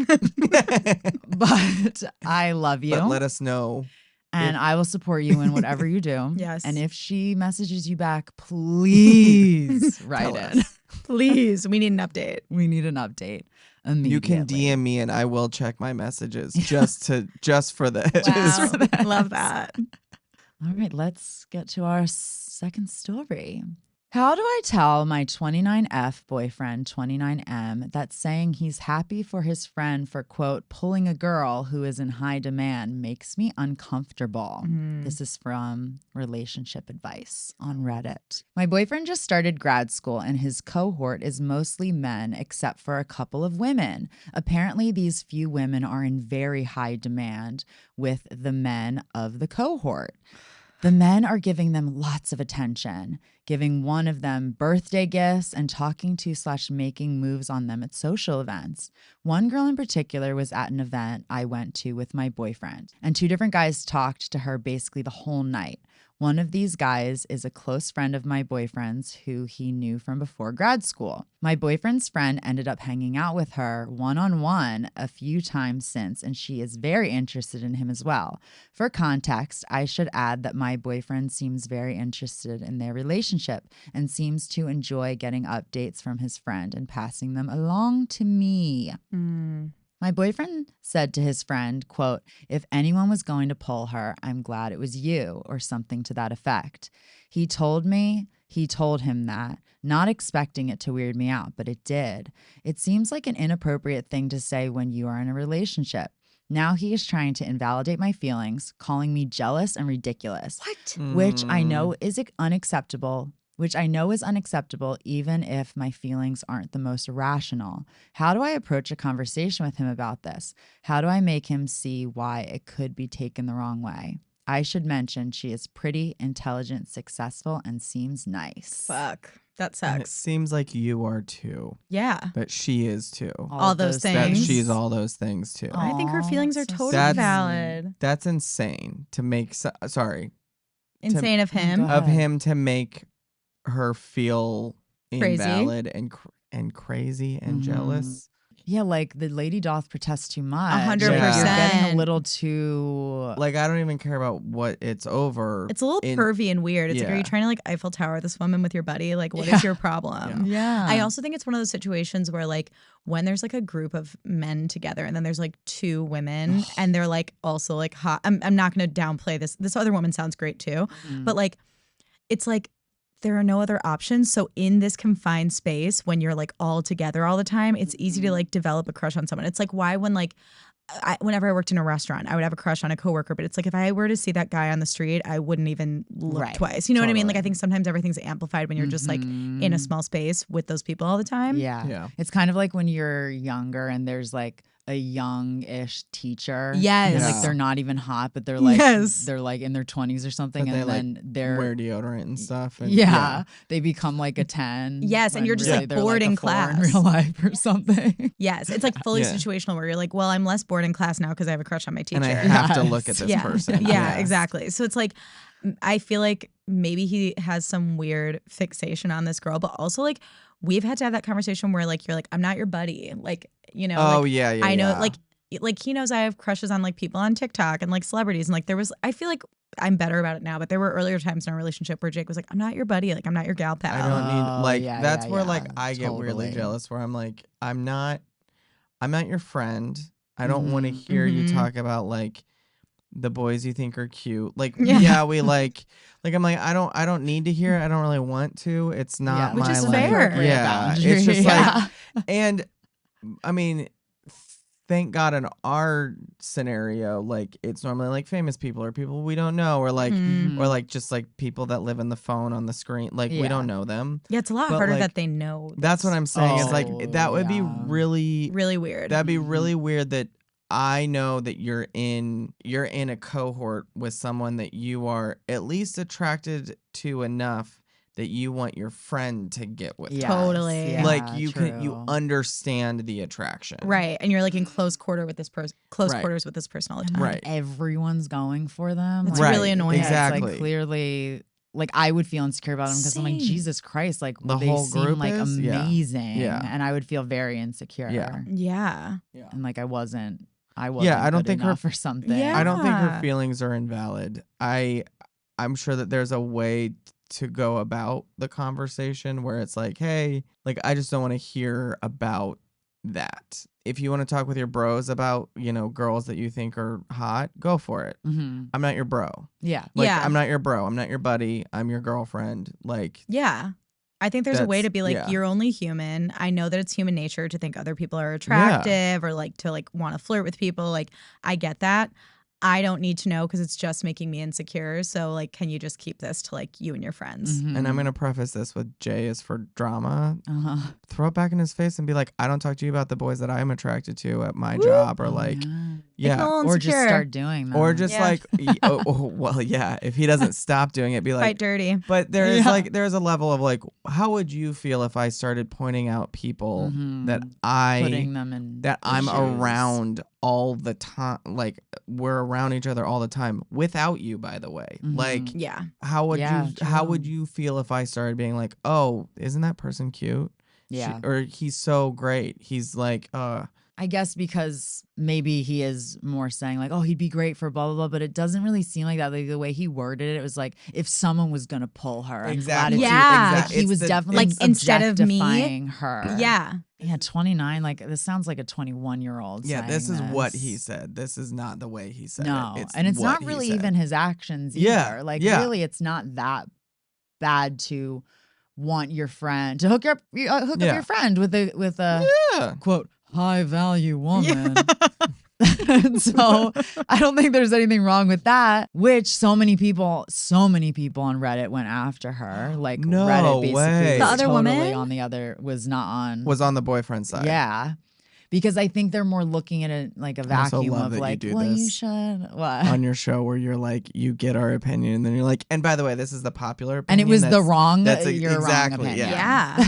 but I love you. But let us know. And I will support you in whatever you do. Yes. And if she messages you back, please write Tell it. us. Please, we need an update. We need an update immediately. You can DM me and I will check my messages just for the Wow. for this. Love that. All right, let's get to our second story. How do I tell my 29F boyfriend, 29M, that saying he's happy for his friend for, quote, pulling a girl who is in high demand makes me uncomfortable? This is from Relationship Advice on Reddit. My boyfriend just started grad school and his cohort is mostly men except for a couple of women. Apparently, these few women are in very high demand with the men of the cohort. The men are giving them lots of attention, giving one of them birthday gifts and talking to / making moves on them at social events. One girl in particular was at an event I went to with my boyfriend, and 2 different guys talked to her basically the whole night. One of these guys is a close friend of my boyfriend's who he knew from before grad school. My boyfriend's friend ended up hanging out with her one-on-one a few times since, and she is very interested in him as well. For context, I should add that my boyfriend seems very interested in their relationship and seems to enjoy getting updates from his friend and passing them along to me. My boyfriend said to his friend, quote, if anyone was going to pull her, I'm glad it was you, or something to that effect. He told him that, not expecting it to weird me out, but it did. It seems like an inappropriate thing to say when you are in a relationship. Now he is trying to invalidate my feelings, calling me jealous and ridiculous. What? Which I know is unacceptable which I know is unacceptable even if my feelings aren't the most rational. How do I approach a conversation with him about this? How do I make him see why it could be taken the wrong way? I should mention she is pretty, intelligent, successful, and seems nice. Fuck. That And it sucks. seems like you are too. Yeah. That she is too. All of those That things. she's all those things too. I think her Aw, feelings are that's so totally That's- valid. That's insane to make. Sorry, Insane of him. Go of ahead. him to make her feel Crazy. invalid and crazy and Mhm. jealous. Yeah, like the lady doth protest too much. 100%. Like, you're getting a little too. Like, I don't even care about what it's over. It's a little in- pervy and weird. It's like, are Yeah. you trying to like Eiffel Tower this woman with your buddy? Like, what Yeah. is your problem? Yeah. I also think it's one of those situations where like when there's like a group of men together and then there's like two women and they're like also like hot. I'm not going to downplay this. This other woman sounds great too, but like it's like there are no other options. So in this confined space, when you're like all together all the time, it's easy to like develop a crush on someone. It's like why when like whenever I worked in a restaurant, I would have a crush on a coworker, but it's like if I were to see that guy on the street, I wouldn't even look Right. twice. You know what I mean? Totally. Like I think sometimes everything's amplified when you're just like in a small space with those people all the time. Yeah. Yeah. It's kind of like when you're younger and there's like a young-ish teacher. Yes. And like Yeah. they're not even hot, but they're like Yes. they're like in their 20s or something, But they and then they're wear deodorant and stuff. And, yeah, they become like a 10. Yes, and when you're just, really like, they're bored a in 4 in class. real life or something. Yes, it's like fully Yeah. situational where you're like, well, I'm less bored in class now because I have a crush on my teacher. And I have to Yes. look at this yeah. person. Yeah, exactly. So it's like, I feel like maybe he has some weird fixation on this girl, but also like we've had to have that conversation where like you're like, I'm not your buddy. Like, you know, Oh like, yeah, yeah. I know yeah. like he knows I have crushes on like people on TikTok and like celebrities and like there was I feel like I'm better about it now, but there were earlier times in our relationship where Jake was like, I'm not your buddy, like I'm not your gal pal. I don't need Oh, like yeah, that's yeah, where yeah, like I get weirdly totally. jealous where I'm like I'm not your friend. I don't want to Mhm, hear you mhm. talk about like the boys you think are cute. Like Yeah. yeah, we like I'm like I don't need to hear it. I don't really want to. It's not Yeah, Which my is like, fair. appropriate Yeah. boundary. It's just Yeah. like and I mean thank God in our scenario, like it's normally like famous people or people we don't know or like Mhm. or like just like people that live in the phone on the screen. Like we Yeah. don't know them. Yeah, it's a lot But, harder like, that they know. That's what I'm saying. Is Oh, like that would be yeah. really really weird. that'd be Mhm. really weird that I know that you're in a cohort with someone that you are at least attracted to enough that you want your friend to get with. Yes, Totally. yeah, Like you can you true. understand the attraction. Right. And you're like in close quarters with this person Right. all the time. Right. Everyone's going for them. It's Right, really annoying. Yeah, exactly. It's like clearly, like I would feel insecure about them because I'm like, Same. Jesus Christ, like The they whole seem group like is? Yeah. amazing, Yeah. and I would feel very insecure. Yeah. Yeah. And like I wasn't I don't good think her- enough or something. Yeah. I don't think her Yeah. feelings are invalid. I'm sure that there's a way to go about the conversation where it's like, hey, like I just don't want to hear about that. If you want to talk with your bros about, girls that you think are hot, go for it. Mhm. I'm not your bro. Yeah. Like Yeah. I'm not your bro. I'm not your buddy. I'm your girlfriend. Like Yeah. I think there's a way to be like, yeah. you're only human. I know that it's human nature to think other people are attractive or like to like want to flirt with people. Like I get that. I don't need to know because it's just making me insecure. So like, can you just keep this to like you and your friends? Mhm. and I'm gonna preface this with Jay is for drama. Uh-huh. Throw it back in his face and be like, I don't talk to you about the boys that I'm attracted to at my job or Oh, like yeah. Make them all Or just insecure. start doing that. or just Yeah. like well yeah, if he doesn't stop doing it, be like Fight dirty. but there is Yeah. there's a level of like, how would you feel if I started pointing out people Mhm. that putting them in that their I'm shoes. around all the time, like we're around each other all the time without you, by the way. Mhm. Like Yeah. how would Yeah, how true. would you feel if I started being like, oh, isn't that person cute? Yeah. Or he's so great. He's like, I guess because maybe he is more saying like, oh, he'd be great for blah, blah, blah. But it doesn't really seem like that. Like the way he worded it, it was like if someone was going to pull her. and Exactly. gratitude, Yeah. Like he It's was the- definitely Like, instead of me- objectifying her. Yeah. Yeah, 29. Like this sounds like a 21-year-old. yeah, this is saying what this. he said. This is not the way he said No, it. and it's what not he really said. even his actions either. Yeah, Like yeah. really, it's not that bad to want your friend to hook up Yeah. your friend with a Yeah. quote high value woman. So I don't think there's anything wrong with that, which so many people on Reddit went after her. Like No Reddit basically way. was The other totally woman? on the other, was not on. Was on the boyfriend side. Yeah. Because I think they're more looking at it like a I also vacuum love of that you like, do well, you this should. What? on your show where you're like, you get our opinion, and then you're like, and by the way, this is the popular And opinion. it was the wrong, that's your exactly, wrong opinion. Yeah.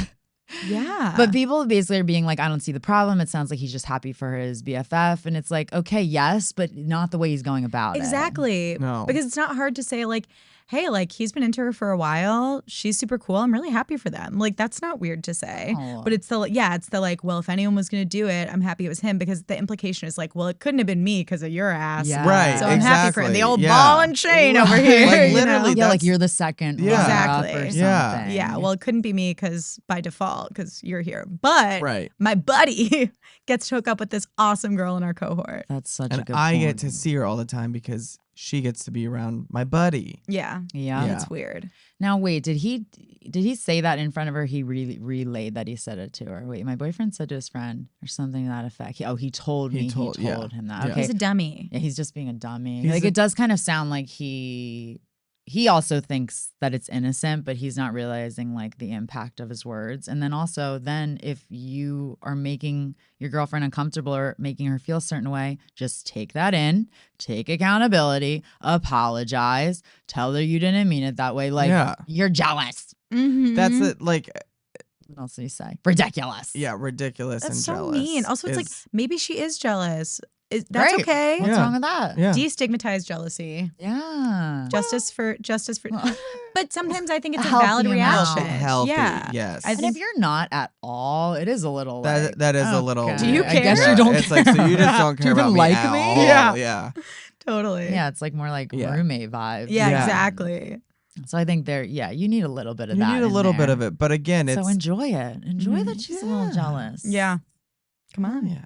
Yeah. But people basically are being like, I don't see the problem. It sounds like he's just happy for his BFF. And it's like, okay, yes, but not the way he's going about it. Exactly. No. Because it's not hard to say like, hey, like he's been into her for a while. She's super cool. I'm really happy for them. Like that's not weird to say. No. But it's the like, well, if anyone was going to do it, I'm happy it was him, because the implication is like, well, it couldn't have been me because of your ass. Yeah. Right. So I'm happy for him. The old exactly, ball yeah. and chain over here. Like, you literally, know? Yeah, like that's- you're the second Yeah. runner-up Exactly. or something. Yeah. Yeah, well, it couldn't be me because by default, because you're here. But Right. my buddy gets to hook up with this awesome girl in our cohort. That's such a And good I point. get to see her all the time because she gets to be around my buddy. Yeah, Yeah. Yeah. it's weird. Now, wait, did he say that in front of her? He relayed that he said it to her. Wait, my boyfriend said to his friend or something to that effect. He told me. He told yeah. him that. Yeah. Okay. He's a dummy. Yeah, he's just being a dummy. He's like a- it does kind of sound like he also thinks that it's innocent, but he's not realizing like the impact of his words. And then also, if you are making your girlfriend uncomfortable or making her feel a certain way, just take that in, take accountability, apologize, tell her you didn't mean it that way. Like Yeah. you're jealous. Mm-hmm. That's it. Like, What else did he say? Ridiculous. yeah, ridiculous That's and so jealous. mean. Also, it's like is- maybe she is jealous. That's Great. okay. What's Yeah. wrong with that? yeah. Destigmatize jealousy. Yeah. Justice for. But sometimes I think it's a Healthy valid amount. reaction. Healthy, Yeah. yes. I And if you're not at all, it is a little like, That is a little. okay. Do you I guess care? you don't It's care. like, so you just don't Do you care even about me like at me? all. Yeah. Yeah. Totally. Yeah, it's like more like Yeah. roommate vibes. Yeah, Yeah. exactly. So I think you need a little bit of You that. need a in little bit there. of it. But again, it's. So enjoy it. Enjoy that she's a little Yeah. jealous. Yeah. Come on. Yeah.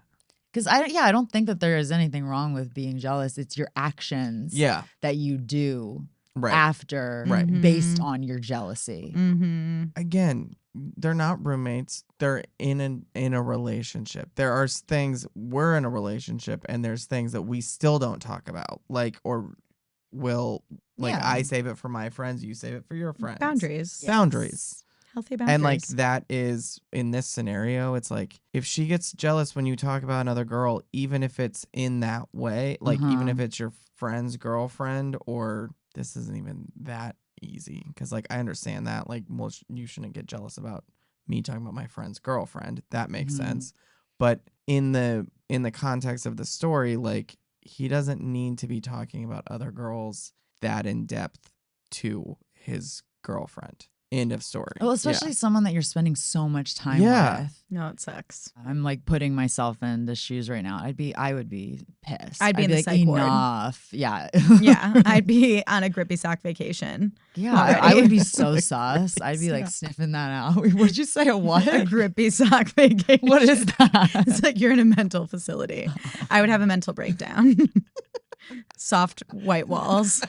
Because I don't think that there is anything wrong with being jealous. It's your actions Yeah. that you do Right. after Right. based Mhm. on your jealousy. Mm-hmm. Again, they're not roommates. They're in a relationship. There are things, we're in a relationship, and there's things that we still don't talk about. Like, or will, like, Yeah. I save it for my friends, you save it for your friends. Boundaries. Boundaries. Healthy boundaries. And like that is in this scenario, it's like if she gets jealous when you talk about another girl, even if it's in that way, like even if it's your friend's girlfriend, or this isn't even that easy because like I understand that, like, well, you shouldn't get jealous about me talking about my friend's girlfriend. That makes sense. But in the context of the story, like he doesn't need to be talking about other girls that in depth to his girlfriend. End of story. Well, especially someone that you're spending so much time Yeah. with. No, it sucks. I'm like putting myself in the shoes right now. I would be pissed. I'd be in the like, psych ward. enough. Yeah. Yeah. I'd be on a grippy sock vacation. Yeah. Already. I would be so sus. I'd be like sniffing that out. What'd you say? A what? A grippy sock vacation. What is that? It's like you're in a mental facility. I would have a mental breakdown. Soft white walls.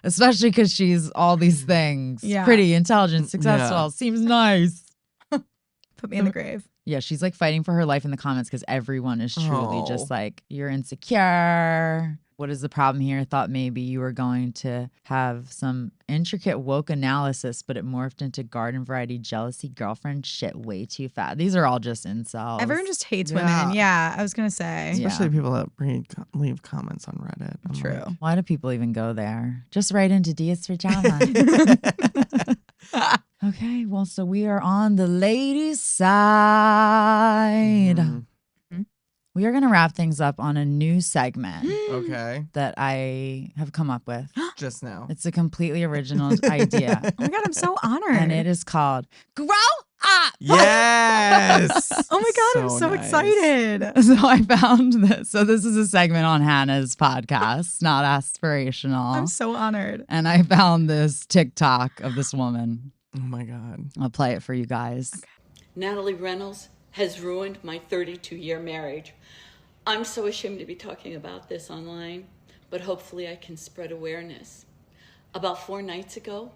Especially because she's all these things. Yeah. Pretty, intelligent, successful. Yeah. Seems nice. Put me in the grave. Yeah, she's like fighting for her life in the comments because everyone is truly Oh. just like, you're insecure. What is the problem here? Thought maybe you were going to have some intricate woke analysis, but it morphed into garden variety jealousy, girlfriend shit way too fast. These are all just incels. Everyone just hates Yeah. women. Yeah, I was going to say. Yeah. Especially people that leave comments on Reddit. I'm True. like, Why do people even go there? Just right into D is for Jama. Okay, well, so we are on the ladies' side. Mhm. We are going to wrap things up on a new segment Okay. that I have come up with. Just now. It's a completely original idea, Oh my God, I'm so honored. and it is called Grow Up. Yes. Oh my God, I'm so nice. excited. So I found this. So this is a segment on Hannah's podcast, not aspirational. I'm so honored. And I found this TikTok of this woman. Oh my God. I'll play it for you guys. Natalie Reynolds has ruined my 32-year marriage. I'm so ashamed to be talking about this online, but hopefully I can spread awareness. About 4 nights ago,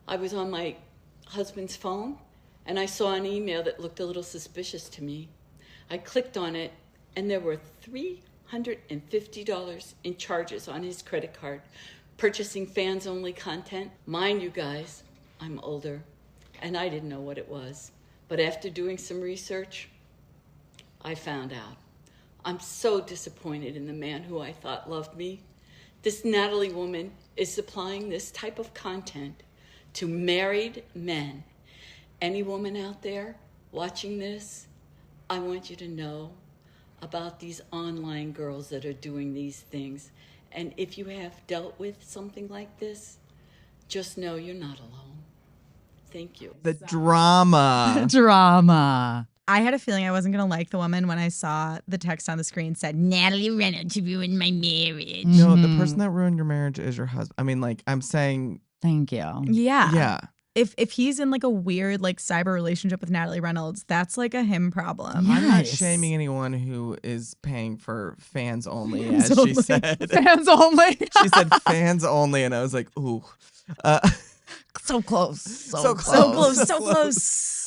I was on my husband's phone and I saw an email that looked a little suspicious to me. I clicked on it and there were $150 in charges on his credit card, purchasing fans-only content. Mind you guys, I'm older, and I didn't know what it was. But after doing some research, I found out. I'm so disappointed in the man who I thought loved me. This Natalie woman is supplying this type of content to married men. Any woman out there watching this, I want you to know about these online girls that are doing these things. And if you have dealt with something like this, just know you're not alone. Thank you. The drama. Drama. I had a feeling I wasn't going to like the woman when I saw the text on the screen said, Natalie Reynolds ruined my marriage. No, the person that ruined your marriage is your husband. I mean, like, I'm saying. Thank you. Yeah. Yeah. If he's in like a weird like cyber relationship with Natalie Reynolds, that's like a him problem. Yeah. I'm not Yes. shaming anyone who is paying for fans only, Fans as only. she said. Fans only. She said fans only, and I was like, ooh. So close. So close. So close, So so close. close.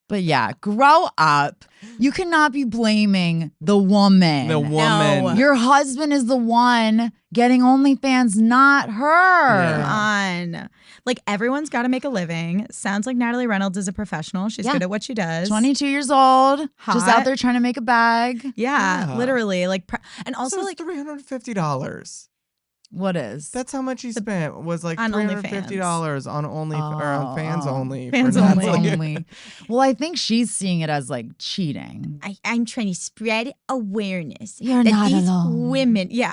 But yeah, grow up. You cannot be blaming the woman. The woman. No. Your husband is the one getting OnlyFans, not her. Yeah. Come on. Like everyone's got to make a living. Sounds like Natalie Reynolds is a professional. She's Yeah. good at what she does. 22 years old, just Hot. out there trying to make a bag. Yeah, Yeah. literally. Like, and also So like it's $350. What is? That's how much he spent. Was like On $350 on or on fans only. Fans for only. Natalie. only. Well, I think she's seeing it as like cheating. I'm trying to spread awareness. You're that not these alone. women, yeah,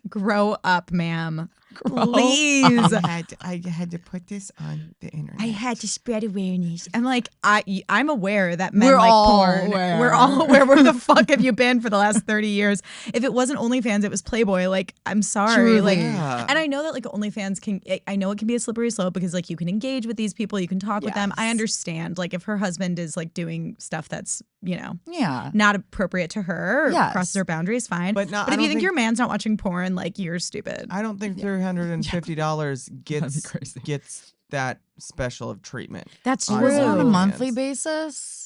grow up, ma'am. Please. I had to put this on the internet. I had to spread awareness. I'm like, I'm aware that men We're like all porn. aware. We're all aware. Where the fuck have you been for the last 30 years? If it wasn't OnlyFans, it was Playboy. Like, I'm sorry. Truly. Like, Yeah. and I know that like OnlyFans I know it can be a slippery slope because like you can engage with these people, you can talk with them. I Yes. understand. Like if her husband is like doing stuff that's, Yeah. not appropriate to her, or Yes. crosses her boundaries, fine. But not- but I if you don't think think- your man's not watching porn, like you're stupid. I don't think $350 That'd be crazy. gets that special of treatment. That's On true. Was it on a OnlyFans. monthly basis?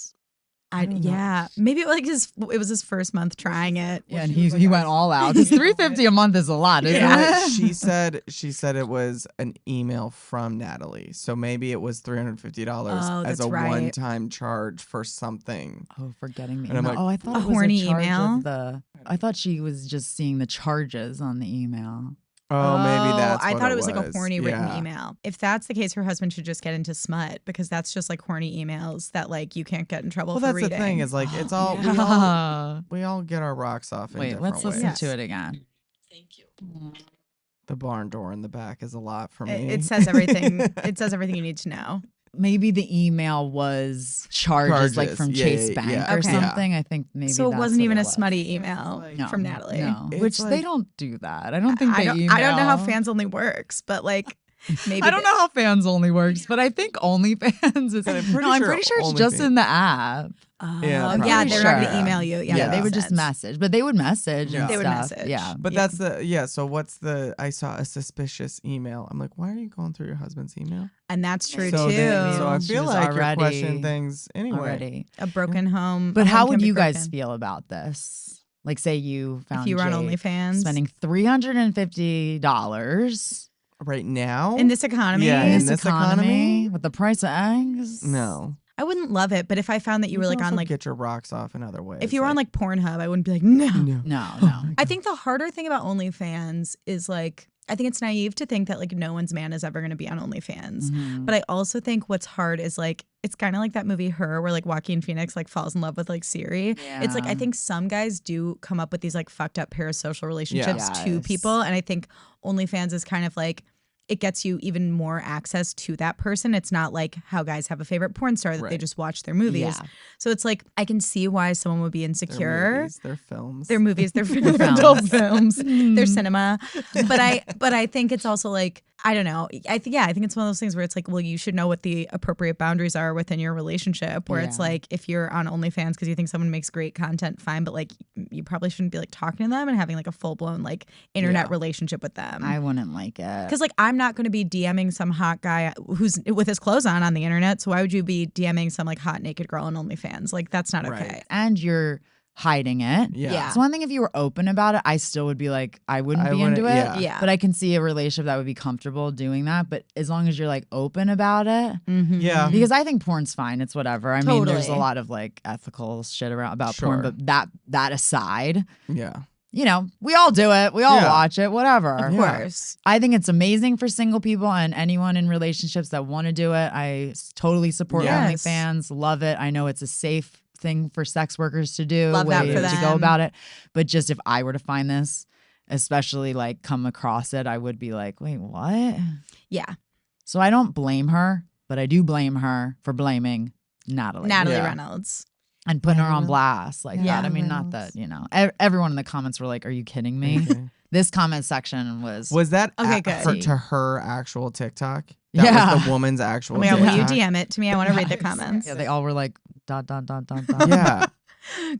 I don't know. Yeah, maybe like it was his first month trying it. Yeah, and he went all out. Because $350 a month is a lot, isn't Yeah. it? She said it was an email from Natalie. So maybe it was $350 Oh, as that's a right. one-time charge for something. Oh, for getting the And I'm email. like, Oh, I thought A it was horny a charge email? of the. I thought she was just seeing the charges on the email. Oh, maybe that's I what thought it was like a horny written Yeah. email. If that's the case, her husband should just get into smut because that's just like horny emails that like you can't get in trouble Well, for that's reading. the thing is like it's all Yeah. we all get our rocks off in Wait, different let's ways. listen Yes. to it again. Thank you. The barn door in the back is a lot for me. It says everything. It says everything you need to know. Maybe the email was charges like Charges. from Yeah, Chase yeah, Bank yeah. or Okay. something. I think maybe So it that's wasn't what even it a was. smutty email No, from Natalie. No, It's which they like- don't do that. I don't think they email. I don't know how fans only works, but like maybe I don't know how fans only works, but I think OnlyFans is. But I'm pretty no, I'm sure pretty sure it's just OnlyFans- in the app. Yeah, I'm yeah, pretty they're not going sure. to email you. Yeah, Yeah, that they would makes just sense. message, but they would message. Yeah. And They would stuff. message. Yeah, But that's so what's the I saw a suspicious email. I'm like, why are you going through your husband's email? And that's true so too. so I She feel was like you're already- questioning things anyway. already. A broken home. But a how home would can be you guys broken. feel about this? Like, say you found if you were on Jake OnlyFans spending $350 Right now? in this economy? Yeah, in in this this economy economy? with the price of eggs. No. I wouldn't love it, but if I found that you were can like on also like get your rocks off in other ways. if you were on like Pornhub, I wouldn't be like no. no. No. I think the harder thing about OnlyFans is like I think it's naive to think that like no one's man is ever going to be on OnlyFans. Mhm. But I also think what's hard is like it's kind of like that movie Her where like Joaquin Phoenix like falls in love with like Siri. It's like I Yeah. think some guys do come up with these like fucked up parasocial relationships to Yes. people and I think OnlyFans is kind of like it gets you even more access to that person. It's not like how guys have a favorite porn star that they Right. just watch their movies. Yeah. So it's like I can see why someone would be Their insecure. movies, their films. Their movies, their films. adult films, their cinema. But I think it's also like I don't know. I think it's one of those things where it's like, well, you should know what the appropriate boundaries are within your relationship. Where it's Yeah. like, if you're on OnlyFans because you think someone makes great content, fine, but like you probably shouldn't be like talking to them and having like a full blown like internet Yeah. relationship with them. I wouldn't like it. Because like I'm not going to be DMing some hot guy who's with his clothes on the internet. So why would you be DMing some like hot naked girl on OnlyFans? Like that's not Right. okay. And your hiding it. Yeah. It's one thing if you were open about it, I still would be like, I wouldn't be into it. Yeah. Yeah. But I can see a relationship that would be comfortable doing that. But as long as you're like open about it, Yeah. because I think porn's fine. It's whatever. I mean, there's a Totally. lot of like ethical shit around about Sure. porn, but that aside, Yeah. you know, we all do it. We all Yeah. watch it, whatever. Of Yeah. course. I think it's amazing for single people and anyone in relationships that want to do it. I totally support Yes. OnlyFans. Love it. I know it's a safe thing for sex workers to do. Love that way for to go them. about it. But just if I were to find this, especially like come across it, I would be like, wait, what? Yeah. So I don't blame her, but I do blame her for blaming Natalie. Natalie Yeah. Reynolds. And putting her on blast like Yeah. that. I mean, not that, you know, everyone in the comments were like, are you kidding me? Okay. This comment section was Was that Okay, good. to her actual TikTok? Yeah. That was the woman's actual Oh my God, will you TikTok? DM it to me? I want to read the comments. Yeah, they all were like, ... Yeah.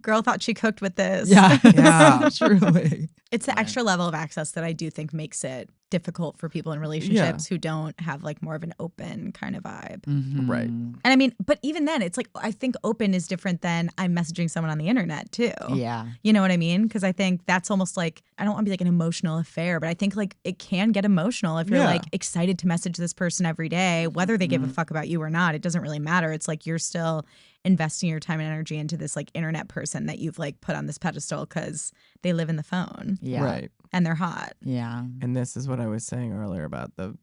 Girl thought she cooked with this. Yeah. Yeah. Truly. It's the extra level of access that I do think makes it difficult for people in relationships who don't have like more of an open kind of vibe. Mhm. Right. And I mean, but even then, it's like, I think open is different than I'm messaging someone on the internet too. Yeah. You know what I mean? Because I think that's almost like, I don't want to be like an emotional affair, but I think like it can get emotional if you're Yeah. like excited to message this person every day, whether they give a fuck about you or not. It doesn't really matter. It's like you're still investing your time and energy into this like internet person that you've like put on this pedestal because they live in the phone Yeah. Right. and they're hot. Yeah. And this is what I was saying earlier about the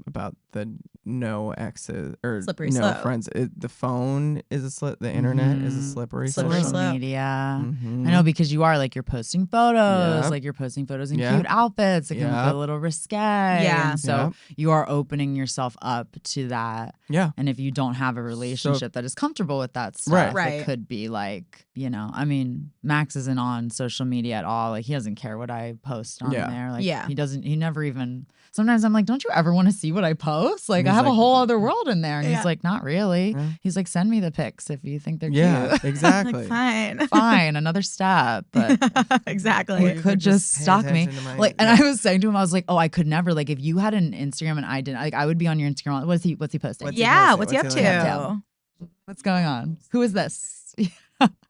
no exes or Slippery no slope. friends. The phone is a slip. The internet is a slippery Slippery slope. slope. Media. Mhm. I know because you are like you're posting photos, Yep. like you're posting photos in Yep. cute outfits. It can Yep. look a little risque. Yeah. And so Yep. you are opening yourself up to that. Yeah. And if you don't have a relationship that is comfortable with that stuff, Right. Right. it could be like, you know, I mean, Max isn't on social media at all. Like he doesn't care what I post on Yeah. there. Like Yeah. he never even, sometimes I'm like, don't you ever want to see what I post? Like I he's have a like- whole other world in there. And Yeah. he's like, not really. Yeah. He's like, send me the pics if you think they're Yeah. cute. Exactly. Like, fine. Fine, another step. But Exactly. you could just pay stalk me. attention to my- Like, and yeah. I was saying to him, I was like, oh, I could never. Like, if you had an Instagram and I didn't, like, I would be on your Instagram. What's he posting? What's he Yeah. posting? What's he up What's he to? like? What's going on? Who is this?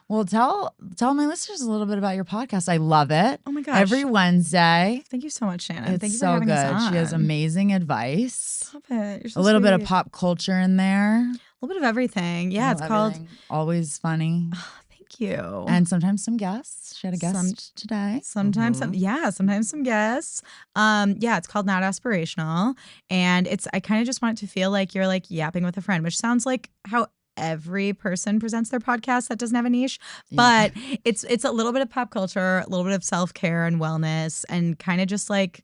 Well, tell my listeners a little bit about your podcast. I love it. Oh my gosh. Every Wednesday. Thank you so much, Shannon. It's Thank you for so having good. us on. She has amazing advice. Stop it. You're so A little bit of sweet. pop culture in there. A little bit of everything. Yeah, it's called. Everything. Always funny. Thank you. And sometimes some guests. She had a guest Some- today. Sometimes some sometimes some guests. It's called Not Aspirational. And I kind of just want it to feel like you're like yapping with a friend, which sounds like how every person presents their podcast that doesn't have a niche. But it's a little bit of pop culture, a little bit of self-care and wellness, and kind of just like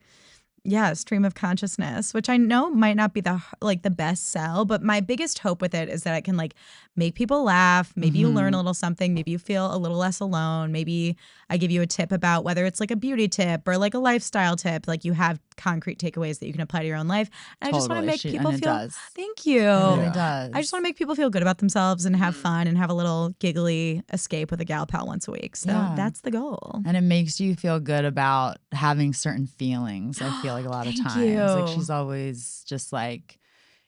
stream of consciousness, which I know might not be the best sell, but my biggest hope with it is that I can like make people laugh. Maybe you learn a little something. Maybe you feel a little less alone. Maybe I give you a tip about whether it's like a beauty tip or like a lifestyle tip. Like you have concrete takeaways that you can apply to your own life. And I just want to make people and it feel. does. Thank you. It Yeah. does. I just want to make people feel good about themselves and have fun and have a little giggly escape with a gal pal once a week. So Yeah. that's the goal. And it makes you feel good about having certain feelings. I feel like a lot of Thank times. you. Like she's always just like,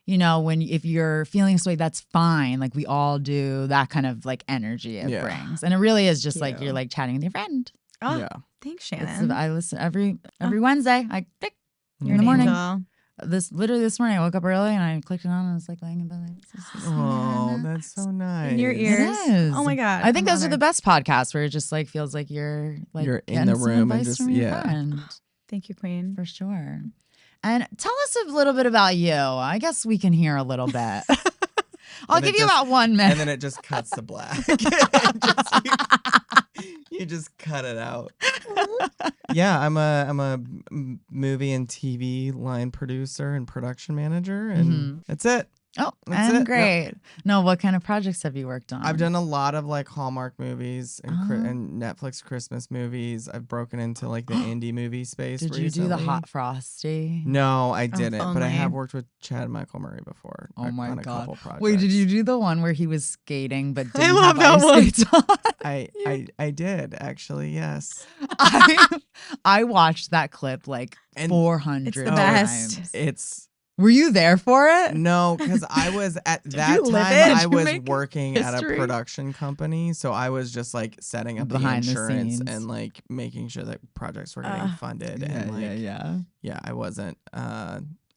you know, if you're feeling this way, that's fine. Like we all do, that kind of like energy it Yeah. brings. And it really is just like you. you're like chatting with your friend. Oh, Yeah. thanks, It's- Shannon. I listen every Wednesday. I click You're in the an morning. angel. This morning I woke up early and I clicked it on and I was like laying in bed. Like, this is Oh, that's so nice. In your ears. It is. Oh my God. I think I'm those are the honored. best podcasts where it just like feels like you're like You're in getting the some room and advice just- from your yeah. friend. Thank you, Queen. For sure. And tell us a little bit about you. I guess we can hear a little bit. I'll And it give you just- about 1 minute. And then it just cuts to black. you just cut it out. Yeah, I'm a movie and TV line producer and production manager, and that's it. Oh, That's and it. great. No, what kind of projects have you worked on? I've done a lot of like Hallmark movies and, Oh. and Netflix Christmas movies. I've broken into like the indie movie space. Did you do the recently. Hot Frosty? No, I didn't. But I only. have worked with Chad Michael Murray before. Oh my on a God. couple projects. Wait, did you do the one where he was skating but I didn't love have that ice one. skates on? I did actually. Yes. I watched that clip like And 400 It's the times. best. It's Were you there for it? No, because I was at that you live time. it? I Did you was make working at a history? production company, so I was just like setting up Behind the the insurance scenes. and like making sure that projects were getting funded. And like, yeah. I wasn't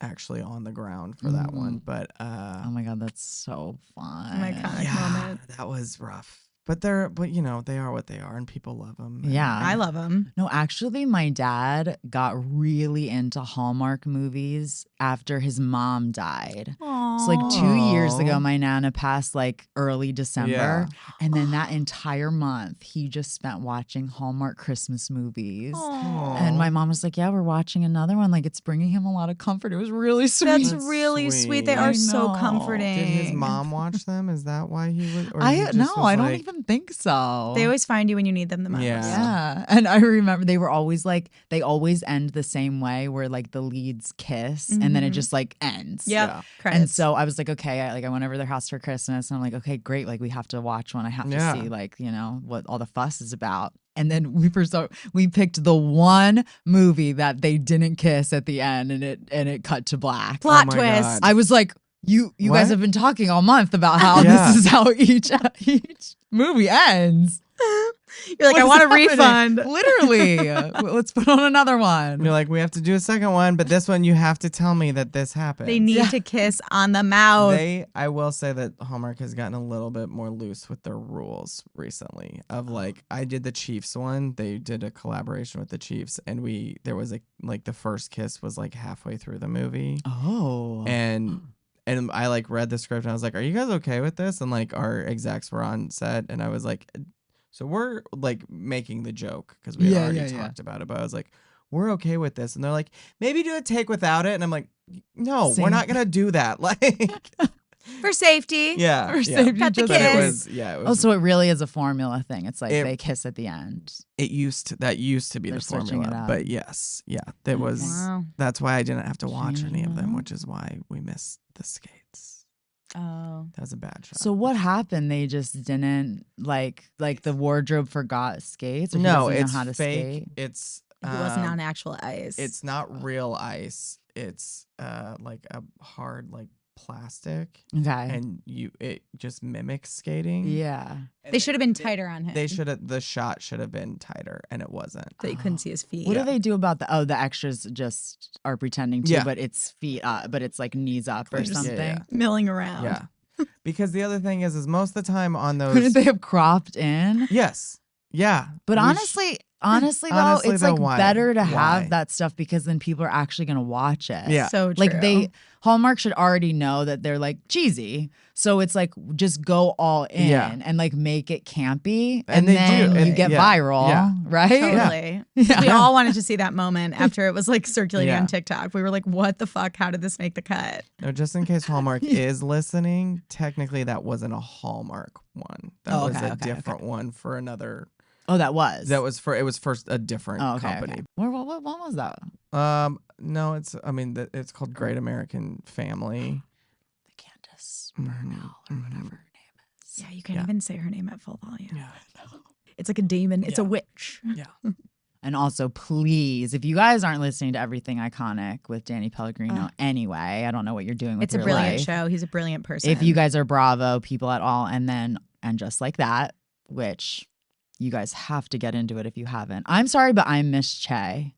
actually on the ground for that one, but Oh my God, that's so fun. An iconic moment. that was rough. But they are what they are, and people love them. Yeah. I love them. No, actually, my dad got really into Hallmark movies after his mom died. So like 2 years ago, my Nana passed like early December. Yeah. And then that entire month, he just spent watching Hallmark Christmas movies. And my mom was like, yeah, we're watching another one. Like it's bringing him a lot of comfort. It was really sweet. That's really sweet. They sweet. are I so know. comforting. Did his mom watch them? Is that why he was? Or I he just no, was I don't like, even think so. They always find you when you need them the most. Yeah. And I remember they were always like, they always end the same way where like the leads kiss and then it just like ends. Yep. Yeah. Credits. And so I was like, okay, I went over to their house for Christmas and I'm like, okay, great. Like we have to watch one. I have to see like, you know, what all the fuss is about. And then we picked the one movie that they didn't kiss at the end and it cut to black. Plot Oh my twist. God. I was like, you What? guys have been talking all month about how Yeah. this is how each movie ends. You're like, I want a What's happening? refund. Literally. Let's put on another one. You're like, we have to do a second one, but this one you have to tell me that this happened. They need to kiss on the mouth. I will say that Hallmark has gotten a little bit more loose with their rules recently. Of like, I did the Chiefs one. They did a collaboration with the Chiefs, and there was the first kiss was like halfway through the movie, Oh. and I like read the script and I was like, are you guys okay with this? And like our execs were on set, and I was like, so we're like making the joke because we had already talked about it, but I was like, we're okay with this, and they're like, maybe do a take without it, and I'm like, no, we're not gonna do that, like. For safety. Yeah. For safety, Cut the just- But it kiss. was, So it really is a formula thing. It's like It- they kiss at the end. that used to be They're the switching it formula. up. But yes, yeah, that was. Wow. That's why I didn't have to watch any of them, Yeah. which is why we missed the skates. Oh. That was a bad shot. So what happened? They just didn't like the wardrobe forgot skates. Or he no, doesn't know it's how to fake. skate? It's It wasn't on actual ice. It's not real ice. It's like a hard like plastic, Okay. and it just mimics skating. Yeah. And They should have been tighter on him. the shot should have been tighter, and it wasn't. So you couldn't see his feet. What do they do about the extras just are pretending to, Yeah. but it's feet up, but it's like knees up or Yeah, yeah, something. yeah. Milling around. Yeah, because the other thing is most of the time on those. Couldn't they have cropped in? Yes. Yeah. But We honestly, Honestly, though, it's though, like why? better to Why? have that stuff because then people are actually going to watch it. Yeah. So true. Like Hallmark should already know that they're like cheesy. So it's like just go all in Yeah. and like make it campy. And And, they then do. you And- get yeah. viral, Yeah. right? Totally. Yeah. We all wanted to see that moment after it was like circulating Yeah. on TikTok. We were like, what the fuck? How did this make the cut? No, just in case Hallmark is listening, technically that wasn't a Hallmark one. That Oh, was okay, a okay, different one for another. Oh, that was. It was first a different Oh, okay, company. okay. What was that? No, it's called Great American Family. The Candace Bernal or whatever her name is. Yeah, you can't Yeah. even say her name at full volume. Yeah. It's like a demon. It's a Yeah. witch. Yeah. And also, please, if you guys aren't listening to Everything Iconic with Danny Pellegrino anyway, I don't know what you're doing with It's a your brilliant life. show. He's a brilliant person. If you guys are Bravo people at all, and just like that, which you guys have to get into it if you haven't. I'm sorry, but I miss Che.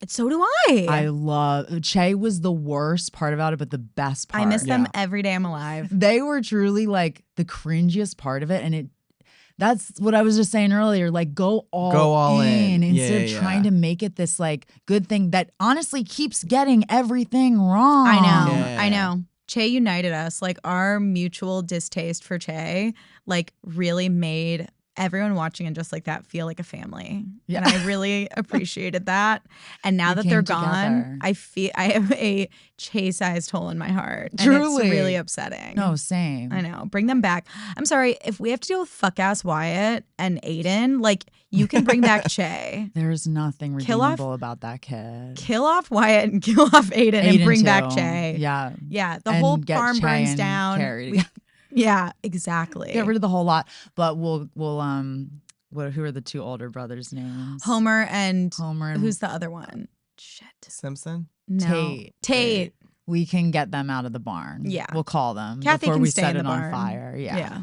So do I. I love Che was the worst part about it, but the best part. I miss them Yeah. every day I'm alive. They were truly like the cringiest part of it, and that's what I was just saying earlier. Like, go all in Yeah, instead of yeah. trying to make it this like good thing that honestly keeps getting everything wrong. I know. Yeah. I know. Che united us. Like our mutual distaste for Che, like really made everyone watching and just like that feel like a family. Yeah. And I really appreciated that. And now You that they're came gone, together. I have a Che-sized hole in my heart. And Truly. it's really upsetting. No, same. I know. Bring them back. I'm sorry. If we have to deal with fuck ass Wyatt and Aiden, like you can bring back Che. There's nothing Kill off- redeemable about that kid. Kill off Wyatt and kill off Aiden and bring back too. Che. Yeah. Yeah. The And whole get farm Che burns and down. Carrie We- yeah, exactly. Get rid of the whole lot. But we'll who are the two older brothers' names? Homer and Homer and who's the other one? Shit. Simpson. No. Tate. Tate. we can get them out of the barn. Yeah. We'll call them Kathy before can we stay set in it the on barn. fire. Yeah.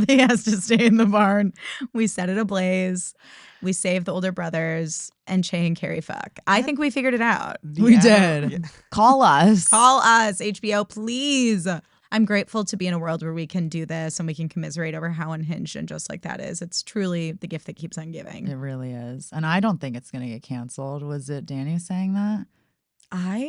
He has to stay in the barn. We set it ablaze. We save the older brothers, and Che and Carrie fuck. I think we figured it out. We did. Call us. Call us, HBO, please. I'm grateful to be in a world where we can do this and we can commiserate over how unhinged and just like that is. It's truly the gift that keeps on giving. It really is. And I don't think it's going to get canceled. Was it Danny saying that?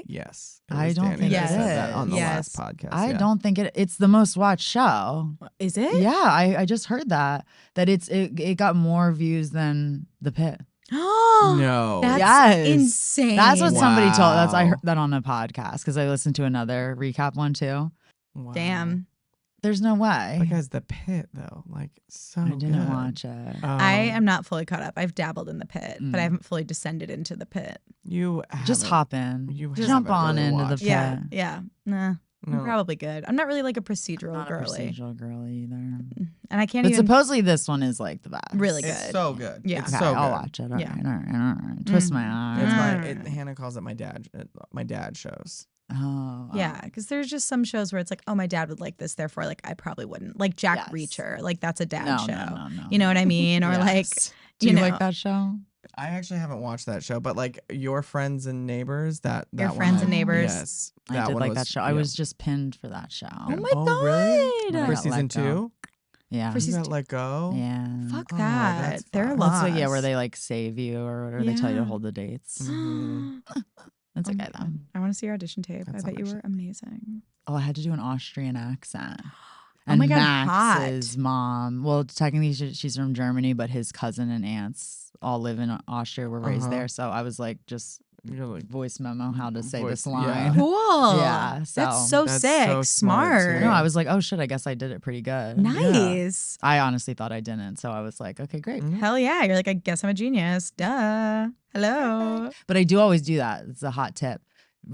Yes. I don't think that it said that is. on the Yes. last podcast. I don't think it's the most watched show. Is it? Yeah, I just heard that it got more views than The Pit. Oh, No. that's Yes. insane. That's what somebody told. I Wow. heard that on a podcast because I listened to another recap one too. Wow. Damn. There's no way. But guys, The Pit though, like so I didn't good. watch it. I am not fully caught up. I've dabbled in the pit, but I haven't fully descended into the pit. You Just haven't- hop in. You Just haven't jump on really into the watched pit. it. Yeah. Nah. No. I'm probably good. I'm not really like a procedural Not a girly. procedural girl either. And I can't But even. supposedly this one is like the best. Really good. It's so good. Yeah. It's Okay, so I'll good. watch it. All Yeah. right. Twist my arm. It's Mm. Hannah calls it my dad shows. Oh. Yeah, because there's just some shows where it's like, oh, my dad would like this, therefore, like I probably wouldn't. Like Jack Yes. Reacher, like that's a dad No, show. no. You know what I mean? Or like, Yes. Do you know, like that show? I actually haven't watched that show, but like Your Friends and Neighbors, that Your one Friends I- and Neighbors. Yes, I did one like was- that show. I yeah. was just pinned for that show. oh my really? God. I For got season let go. 2. Yeah. For You season got let go. Yeah. Fuck Oh, that. that's They're fun. Well, it's lost. like, where they like save you or whatever. They tell you to Yeah. hold the dates. Mhm. That's Oh okay my though. God. I want to see your audition tape. That's I bet you not were amazing. Oh, I had to do an Austrian accent. Oh And my God, Max's hot. mom, well, technically she's from Germany, but his cousin and aunts all live in Austria, were raised Uh-huh. there. So I was like, just You're like, voice memo how to say Voice- this yeah. line. Cool. Yeah, That's so- so That's sick. so smart, Smart. too. No, I was like, oh shit, I guess I did it pretty good. Nice. I honestly thought I didn't. So I was like, okay, great. Mhm. Hell yeah. You're like, I guess I'm a genius. Duh. Hello. But I do always do that. It's a hot tip.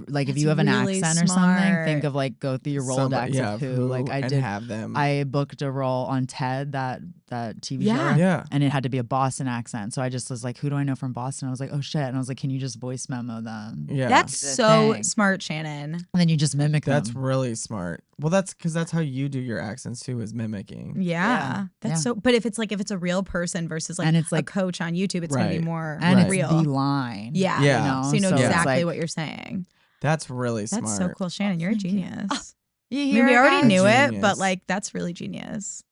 Like if That's you have an really accent or something, smart. think of like go through your Rolodex of who. Like I and did. have them. I booked a role on Ted, that TV Yeah. show. yeah. And it had to be a Boston accent. So I just was like, who do I know from Boston? I was like, oh shit. And I was like, can you just voice memo them? Yeah. That's The so thing. smart, Shannon. And then you just mimic That's them. really smart. Well, that's because that's how you do your accents too, is mimicking. Yeah. That's Yeah. so, but if it's a real person versus like, And it's a like- coach on YouTube, it's going to be Right. more And Right. it's real. the line. Yeah. Yeah. So you know So it's exactly like- what you're saying. That's really smart. That's so cool. Shannon, you're a thank you. genius. You I mean, hear we it, already guys? knew it, Genius. but like, that's really genius.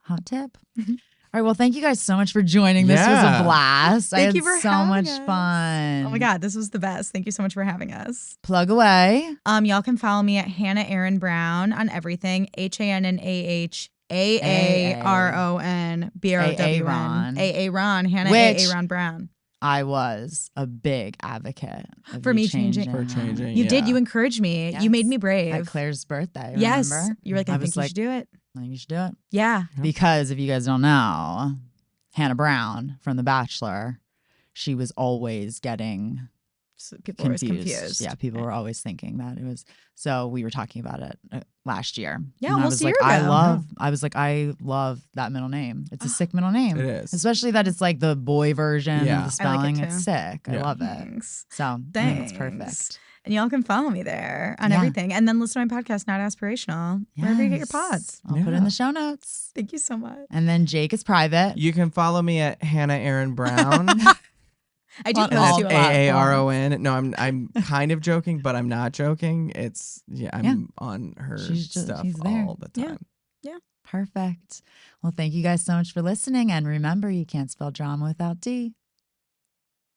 Hot tip. All right. Well, thank you guys so much for joining. This was Yeah. a blast. I Thank had you for so having much us. fun. Oh my God, this was the best. Thank you so much for having us. Plug away. Y'all can follow me at Hannah Aaron Brown on everything. HANNAHAARON BROWN. AA Ron. Hannah Which- AA Ron Brown. I was a big advocate of For you me changing. For changing. You did. yeah. You encouraged me. Yes. You made me brave. At Claire's birthday. yes. Remember? You were like, I was think you should do it. I think you should do it. Yeah. Because if you guys don't know, Hannah Brown from The Bachelor, she was always getting So people were always confused. confused. Yeah, people were always thinking that it was. So we were talking about it last year. Yeah, and I almost was a like, year ago. I love that middle name. It's a sick middle name. It is. Especially that it's like the boy version Yeah. of the I like it spelling. It's too. sick. I Yeah. love it. Thanks. So I think Thanks. it's perfect. And y'all can follow me there on Yeah. everything. And then listen to my podcast, Not Aspirational, wherever you get your Yes. pods. I'll put it in Yeah. the show notes. Thank you so much. And then Jake is private. You can follow me at Hannah Aaron Brown. I do On post all you a lot. AARON. No, I'm kind of joking, but I'm not joking. I'm on her She's stuff there. all the Yeah. time. Perfect. Well, thank you guys so much for listening. And remember, you can't spell drama without D.